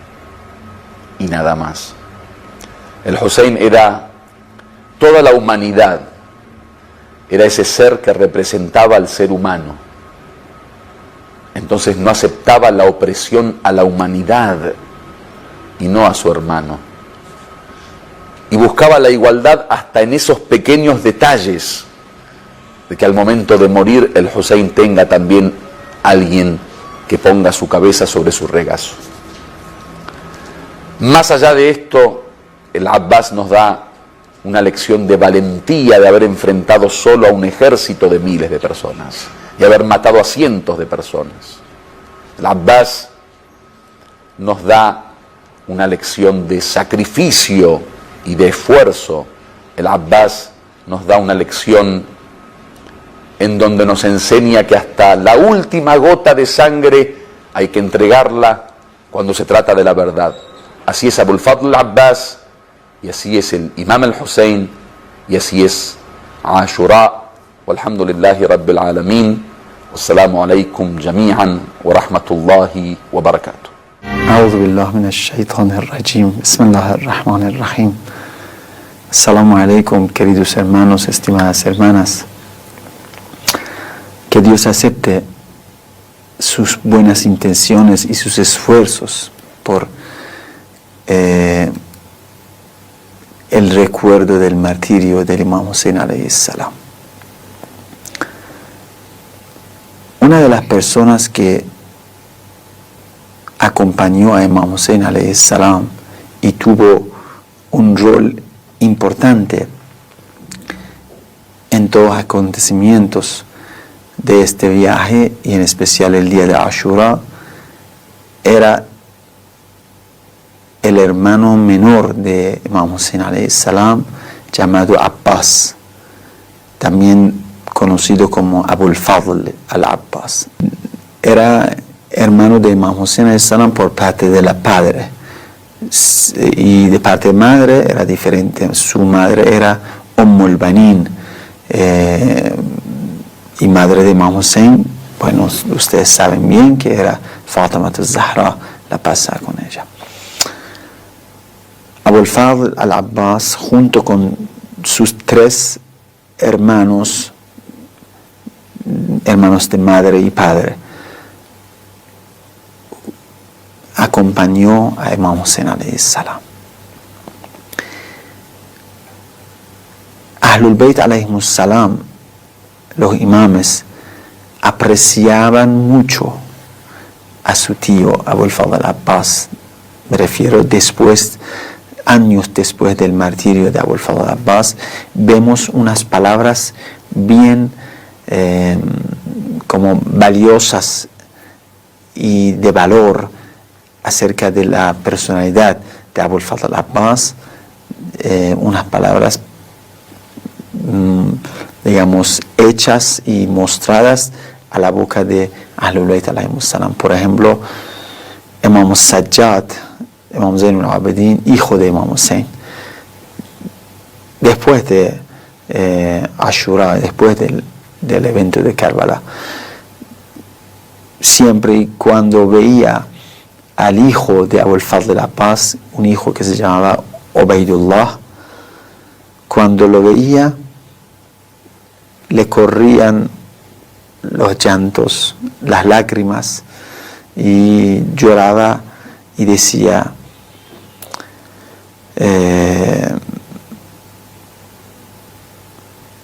y nada más. El Hussein era toda la humanidad. Era ese ser que representaba al ser humano. Entonces no aceptaba la opresión a la humanidad y no a su hermano. Y buscaba la igualdad hasta en esos pequeños detalles, de que al momento de morir el Hussein tenga también alguien que ponga su cabeza sobre su regazo. Más allá de esto, el Abbas nos da una lección de valentía de haber enfrentado solo a un ejército de miles de personas y haber matado a cientos de personas. El Abbas nos da una lección de sacrificio y de esfuerzo. El Abbas nos da una lección en donde nos enseña que hasta la última gota de sangre hay que entregarla cuando se trata de la verdad. Así es Abul Fadl al-Abbas, y así es el Imam al-Hussein, y así es Ashura. Walhamdulillahi Rabbil Alamin. Wassalamu alaikum jami'an wa rahmatullahi wa barakatuh. أعوذ بالله من الشيطان الرجيم بسم الله الرحمن الرحيم. Assalamu alaikum, queridos hermanos, estimadas hermanas. Que Dios acepte sus buenas intenciones y sus esfuerzos por el recuerdo del martirio del Imam Hussein alayhi salam. Una de las personas que acompañó a Imam Hussein alayhi salam y tuvo un rol importante en todos los acontecimientos de este viaje, y en especial el día de Ashura, era el hermano menor de Imam Hussein alayhi salam, llamado Abbas, también conocido como Abul Fadl al-Abbas. Era hermano de Imam Hussein alayhi salam por parte de la padre, y de parte de madre era diferente. Su madre era Ummul Banin, y madre de Imam Hussein, bueno, ustedes saben bien que era Fatima al-Zahra, la pasa con ella. Abul Fadl al-Abbas, junto con sus tres hermanos de madre y padre, acompañó a Imam Hussein alayhi salam. Ahlul Bayt alayhimus salam, los imames, apreciaban mucho a su tío Abul Fadl al-Abbas. Me refiero años después del martirio de Abul Fadl al-Abbas, vemos unas palabras bien como valiosas y de valor acerca de la personalidad de Abul Fadl al-Abbas, unas palabras digamos hechas y mostradas a la boca de Ahlul Bayt alayhimus salam. Por ejemplo, Imam Sajjad, Imam Zain al-Abidin, hijo de Imam Hussein, después de Ashura, después del evento de Karbala, siempre y cuando veía al hijo de Abul Fadl al-Abbas, un hijo que se llamaba Ubaydullah, cuando lo veía le corrían los llantos, las lágrimas, y lloraba y decía,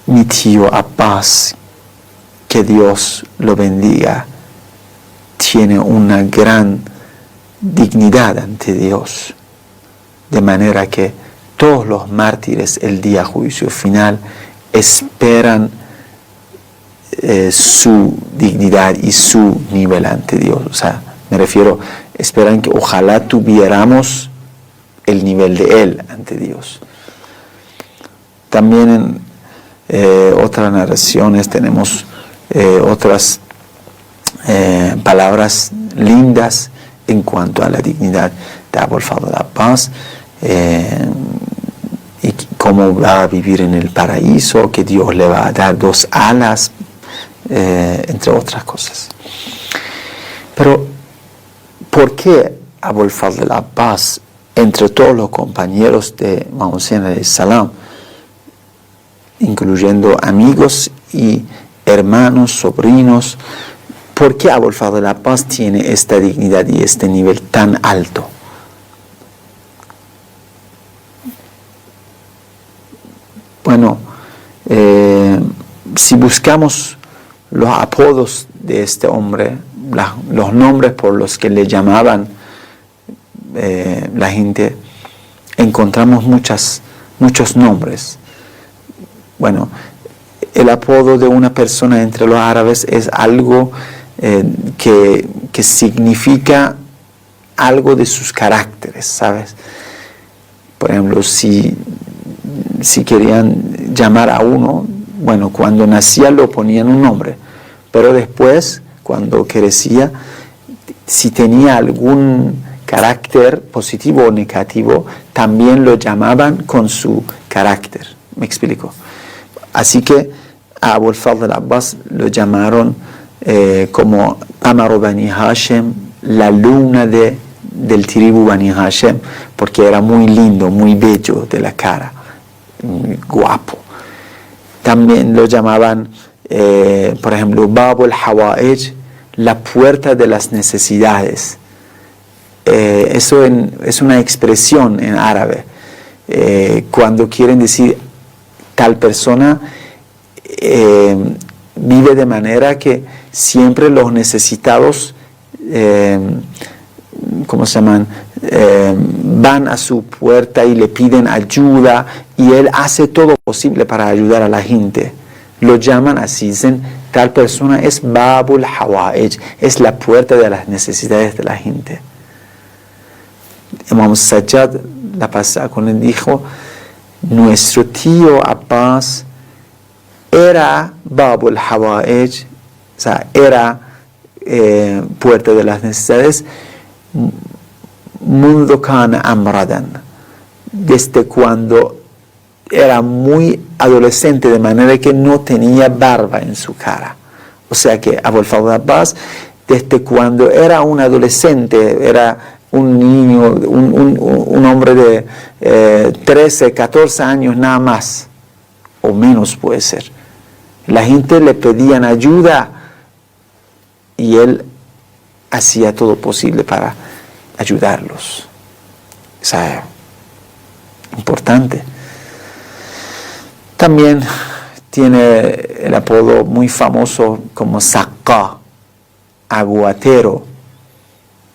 mi tío Abbas, que Dios lo bendiga, tiene una gran dignidad ante Dios, de manera que todos los mártires el día juicio final esperan su dignidad y su nivel ante Dios. O sea, me refiero, esperan que ojalá tuviéramos el nivel de él ante Dios. También en otras narraciones tenemos otras palabras lindas en cuanto a la dignidad de Abul Fadl al-Abbas, y cómo va a vivir en el paraíso, que Dios le va a dar 2 alas, entre otras cosas. Pero, ¿por qué Abul Fadl al-Abbas, entre todos los compañeros de Imam Hussein alayhi salam, incluyendo amigos y hermanos, sobrinos, por qué Abul Fadl al-Abbas tiene esta dignidad y este nivel tan alto? Bueno, si buscamos los apodos de este hombre, los nombres por los que le llamaban la gente, encontramos muchos nombres. Bueno, el apodo de una persona entre los árabes es algo que significa algo de sus caracteres, ¿sabes? Por ejemplo, si querían llamar a uno, bueno, cuando nacía lo ponían un nombre, pero después, cuando crecía, si tenía algún carácter positivo o negativo, también lo llamaban con su carácter. ¿Me explico? Así que a Abul Fadl al-Abbas lo llamaron como Qamaru Bani Hashem, la luna del tribu Bani Hashem, porque era muy lindo, muy bello de la cara, guapo. También lo llamaban, por ejemplo, Babul Hawaij, la puerta de las necesidades. Eso es una expresión en árabe, cuando quieren decir tal persona vive de manera que siempre los necesitados, ¿cómo se llaman? Van a su puerta y le piden ayuda, y él hace todo posible para ayudar a la gente. Lo llaman así, dicen, tal persona es Babul Hawaij, es la puerta de las necesidades de la gente. Imam Sajjad, la pasada con él, dijo, nuestro tío Abbas era Babul Hawaij, o sea, era puerta de las necesidades, Mundu kana amradan, desde cuando era muy adolescente, de manera que no tenía barba en su cara. O sea que Abul Fadl al-Abbas, desde cuando era un adolescente, era un niño, un hombre de 13, 14 años nada más, o menos puede ser. La gente le pedían ayuda y él hacía todo posible para ayudarlos. O sea, importante. También tiene el apodo muy famoso como Saqqa, aguatero,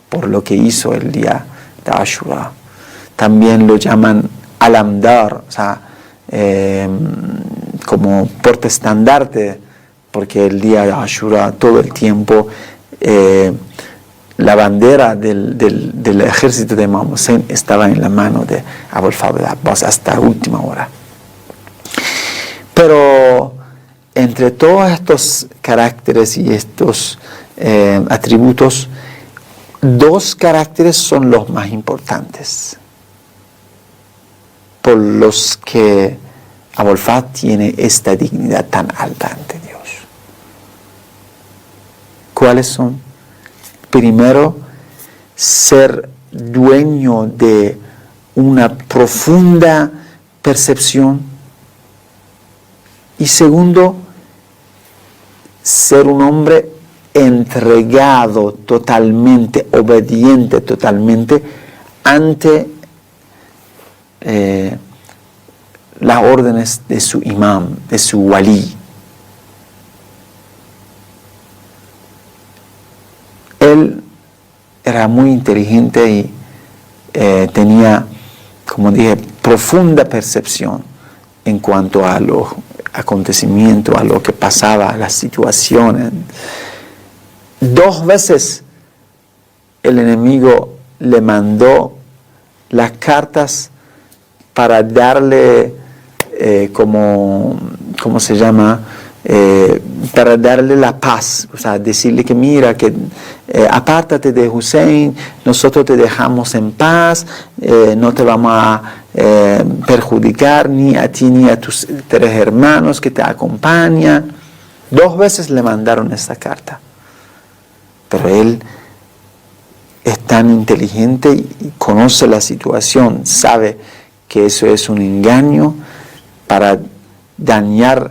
por lo que hizo el día de Ashura. También lo llaman Alamdar, o sea, como portaestandarte, porque el día de Ashura todo el tiempo la bandera del ejército de Imam Hussein estaba en la mano de Abul Fadl al-Abbas hasta la última hora. Pero entre todos estos caracteres y estos atributos, 2 caracteres son los más importantes, por los que Abul Fadl tiene esta dignidad tan alta ante Dios. ¿Cuáles son? Primero, ser dueño de una profunda percepción. Y segundo, ser un hombre entregado totalmente, obediente totalmente ante las órdenes de su imam, de su walí. Él era muy inteligente y tenía, como dije, profunda percepción en cuanto a los acontecimientos, a lo que pasaba, a las situaciones. 2 veces el enemigo le mandó las cartas para darle, ¿cómo se llama? Para darle la paz, o sea, decirle que mira, que apártate de Hussein, nosotros te dejamos en paz, no te vamos a perjudicar ni a ti ni a tus 3 hermanos que te acompañan. 2 veces le mandaron esta carta, pero él es tan inteligente y conoce la situación, sabe que eso es un engaño para dañar,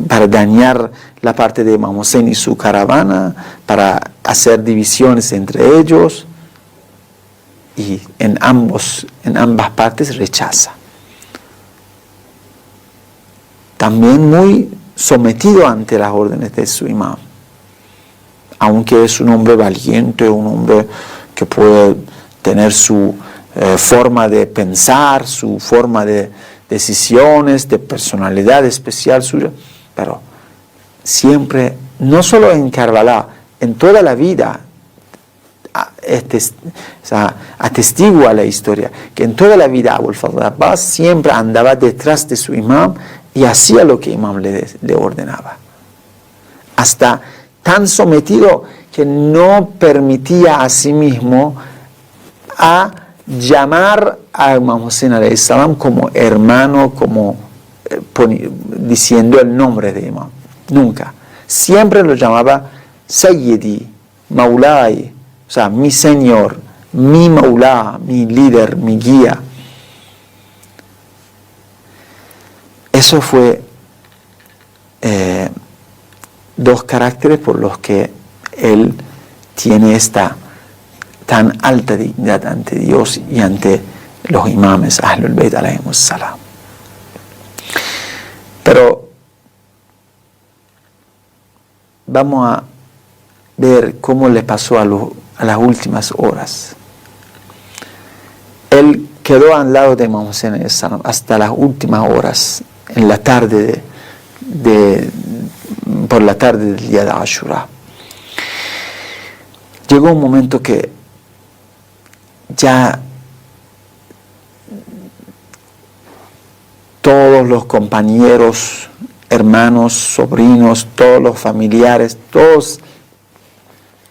para dañar la parte de Imam Hussein y su caravana, para hacer divisiones entre ellos, y en ambas partes rechaza. También muy sometido ante las órdenes de su imam, aunque es un hombre valiente, un hombre que puede tener su forma de pensar, su forma de decisiones, de personalidad especial suya, pero siempre, no solo en Karbala, en toda la vida, atestigua la historia, que en toda la vida Abul Fadl Abbas siempre andaba detrás de su imam y hacía lo que imam le ordenaba. Hasta tan sometido que no permitía a sí mismo a llamar a Imam Hussein alayhi salam como hermano, como diciendo el nombre de imam. Nunca. Siempre lo llamaba Sayyidi, Maulai, o sea, mi señor, mi Maulá, mi líder, mi guía. Eso fue 2 caracteres por los que él tiene esta tan alta dignidad ante Dios y ante los imames Ahlul Bayt alayhimus salam. Pero vamos a ver cómo le pasó a las últimas horas. Él quedó al lado de Imam Hussein alayhi salam hasta las últimas horas, en la tarde por la tarde del día de Ashura. Llegó un momento que ya todos los compañeros, hermanos, sobrinos, todos los familiares, todos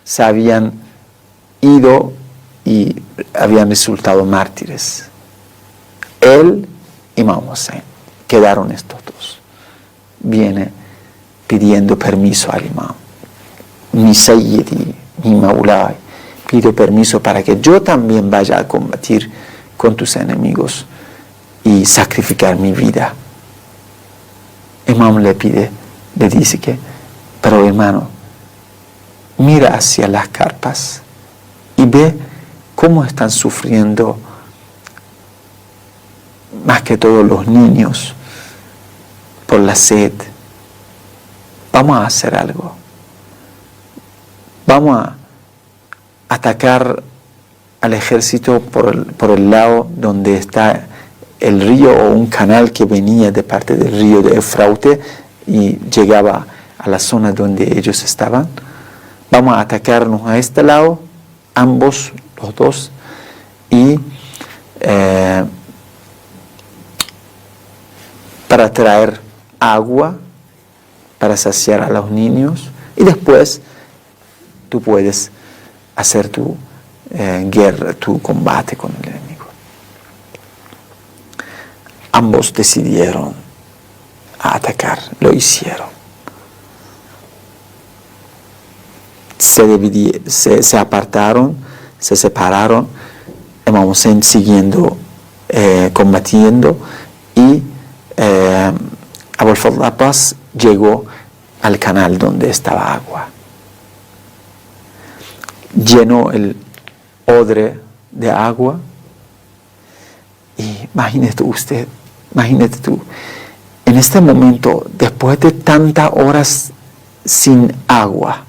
se habían ido y habían resultado mártires. Él y Imam Hussein, quedaron estos 2. Viene pidiendo permiso al imam. Mi Sayyidi, mi Maulay, pido permiso para que yo también vaya a combatir con tus enemigos y sacrificar mi vida. Imam le dice que, pero hermano, mira hacia las carpas y ve cómo están sufriendo más que todos los niños por la sed. Vamos a hacer algo. Vamos a atacar al ejército por el lado donde está el río o un canal que venía de parte del río de Eufraute y llegaba a la zona donde ellos estaban. Vamos a atacarnos a este lado, ambos, los 2, y para traer agua, para saciar a los niños, y después tú puedes hacer tu guerra, tu combate con el enemigo. Ambos decidieron atacar, lo hicieron. Se apartaron, se separaron, Imam Hussein siguiendo combatiendo, y Abul Fadl Abbas llegó al canal donde estaba agua. Llenó el odre de agua, y imagínate tú, en este momento, después de tantas horas sin agua,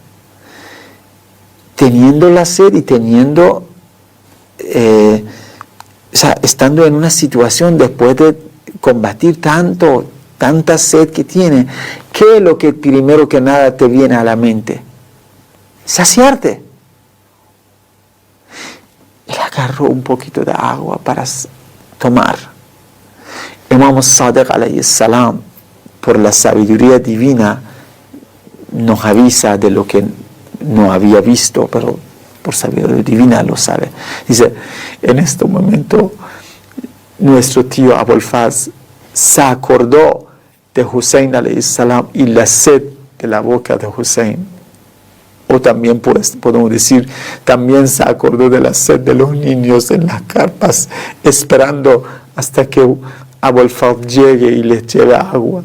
teniendo la sed y estando en una situación después de combatir tanta sed que tiene, ¿qué es lo que primero que nada te viene a la mente? Saciarte. Él agarró un poquito de agua para tomar. Imam Sadiq alayhi salam, por la sabiduría divina, nos avisa de lo que no había visto, pero por sabiduría divina lo sabe. Dice, en este momento nuestro tío Abul Fazl se acordó de Hussein alayhi salam y la sed de la boca de Hussein. O también podemos decir, también se acordó de la sed de los niños en las carpas, esperando hasta que Abul Fazl llegue y les lleve agua.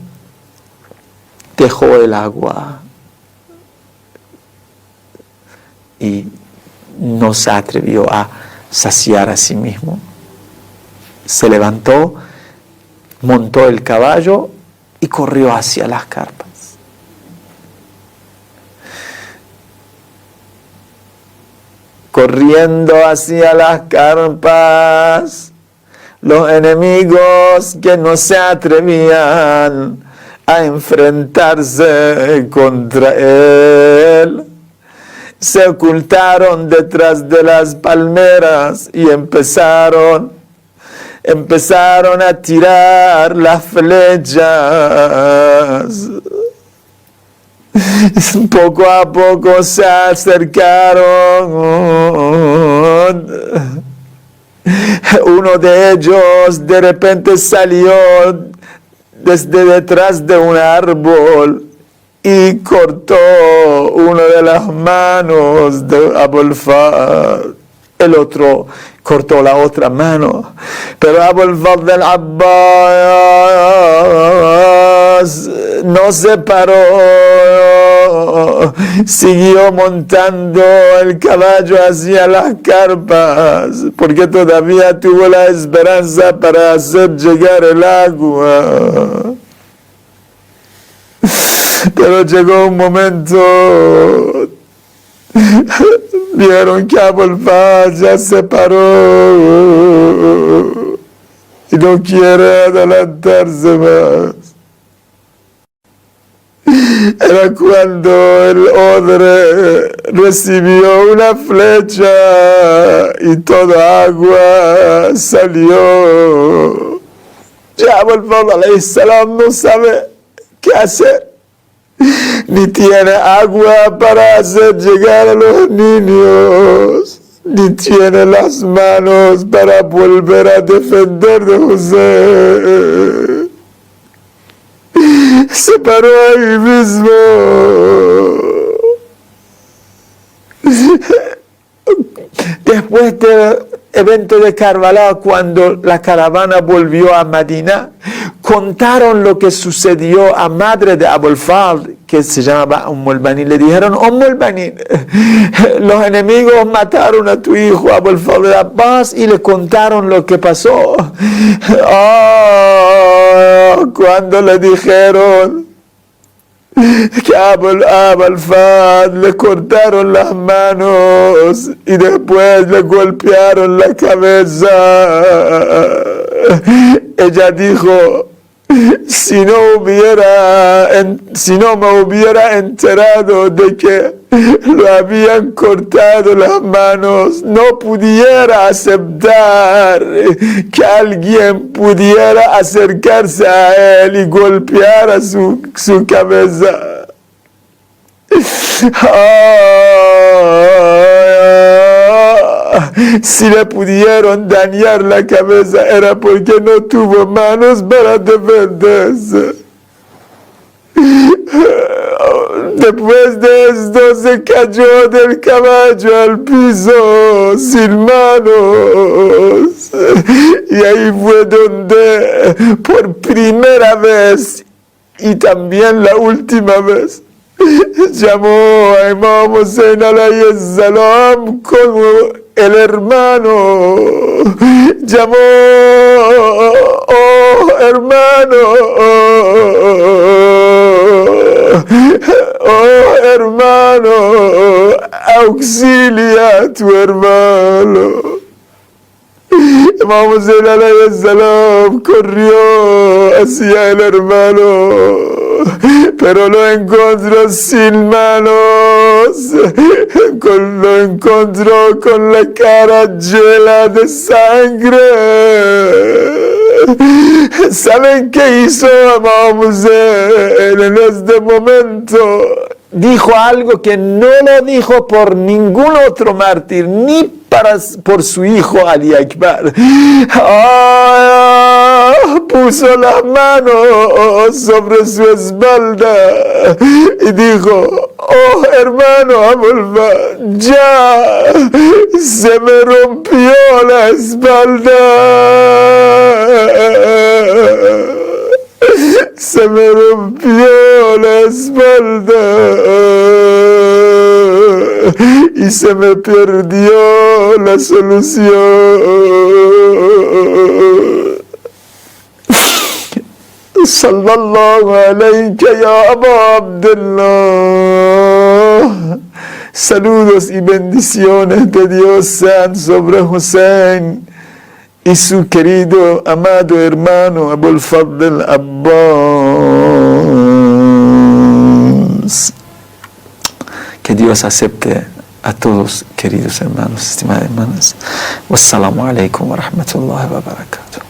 Dejó el agua y no se atrevió a saciar a sí mismo. Se levantó, montó el caballo y corrió hacia las carpas. Corriendo hacia las carpas, los enemigos que no se atrevían a enfrentarse contra él se ocultaron detrás de las palmeras y empezaron a tirar las flechas. Poco a poco se acercaron. Uno de ellos de repente salió desde detrás de un árbol y cortó una de las manos de Abul Fadl. El otro cortó la otra mano, pero Abul Fadl al-Abbas no se paró, siguió montando el caballo hacia las carpas, porque todavía tuvo la esperanza para hacer llegar el agua. Pero llegó un momento, vieron que Abul Fazl ya se paró y no quiere adelantarse más. Era cuando el odre recibió una flecha y toda agua salió. Ya Abul Fadl alayhi salam no sabe qué hacer, ni tiene agua para hacer llegar a los niños, ni tiene las manos para volver a defender de José. Se paró ahí mismo. Después del evento de Karbala, cuando la caravana volvió a Medina, contaron lo que sucedió a madre de Abul Fadl, que se llamaba al-Banin. Le dijeron, al-Banin, los enemigos mataron a tu hijo Abul Fadl al-Abbas, y le contaron lo que pasó. Cuando le dijeron que a Abul Fadl le cortaron las manos y después le golpearon la cabeza, ella dijo, si no me hubiera enterado de que lo habían cortado las manos, no pudiera aceptar que alguien pudiera acercarse a él y golpear su cabeza. Si le pudieron dañar la cabeza era porque no tuvo manos para defenderse. Después de esto se cayó del caballo al piso sin manos. Y ahí fue donde por primera vez y también la última vez llamó a Imam Hussein alayhi salam como el hermano. Llamó, oh hermano, oh hermano, auxilia a tu hermano. Imam Hussein alayhi salam corrió hacia el hermano, pero lo encontró sin manos, lo encontró con la cara llena de sangre. ¿Saben qué hizo Imam Hussein en este momento? Dijo algo que no lo dijo por ningún otro mártir, ni por su hijo Ali Akbar. Puso las manos sobre su espalda y dijo: oh hermano Abulfa, ya se me rompió la espalda. Se me rompió la espalda y se me perdió la solución. Sallallahu alayka ya Abu Abdullah. Saludos y bendiciones de Dios sean sobre Hussein y su querido, amado hermano Abul Fadl Abbas. Que Dios acepte a todos, queridos hermanos, estimadas hermanas. Wassalamu alaikum wa rahmatullahi wa barakatuh.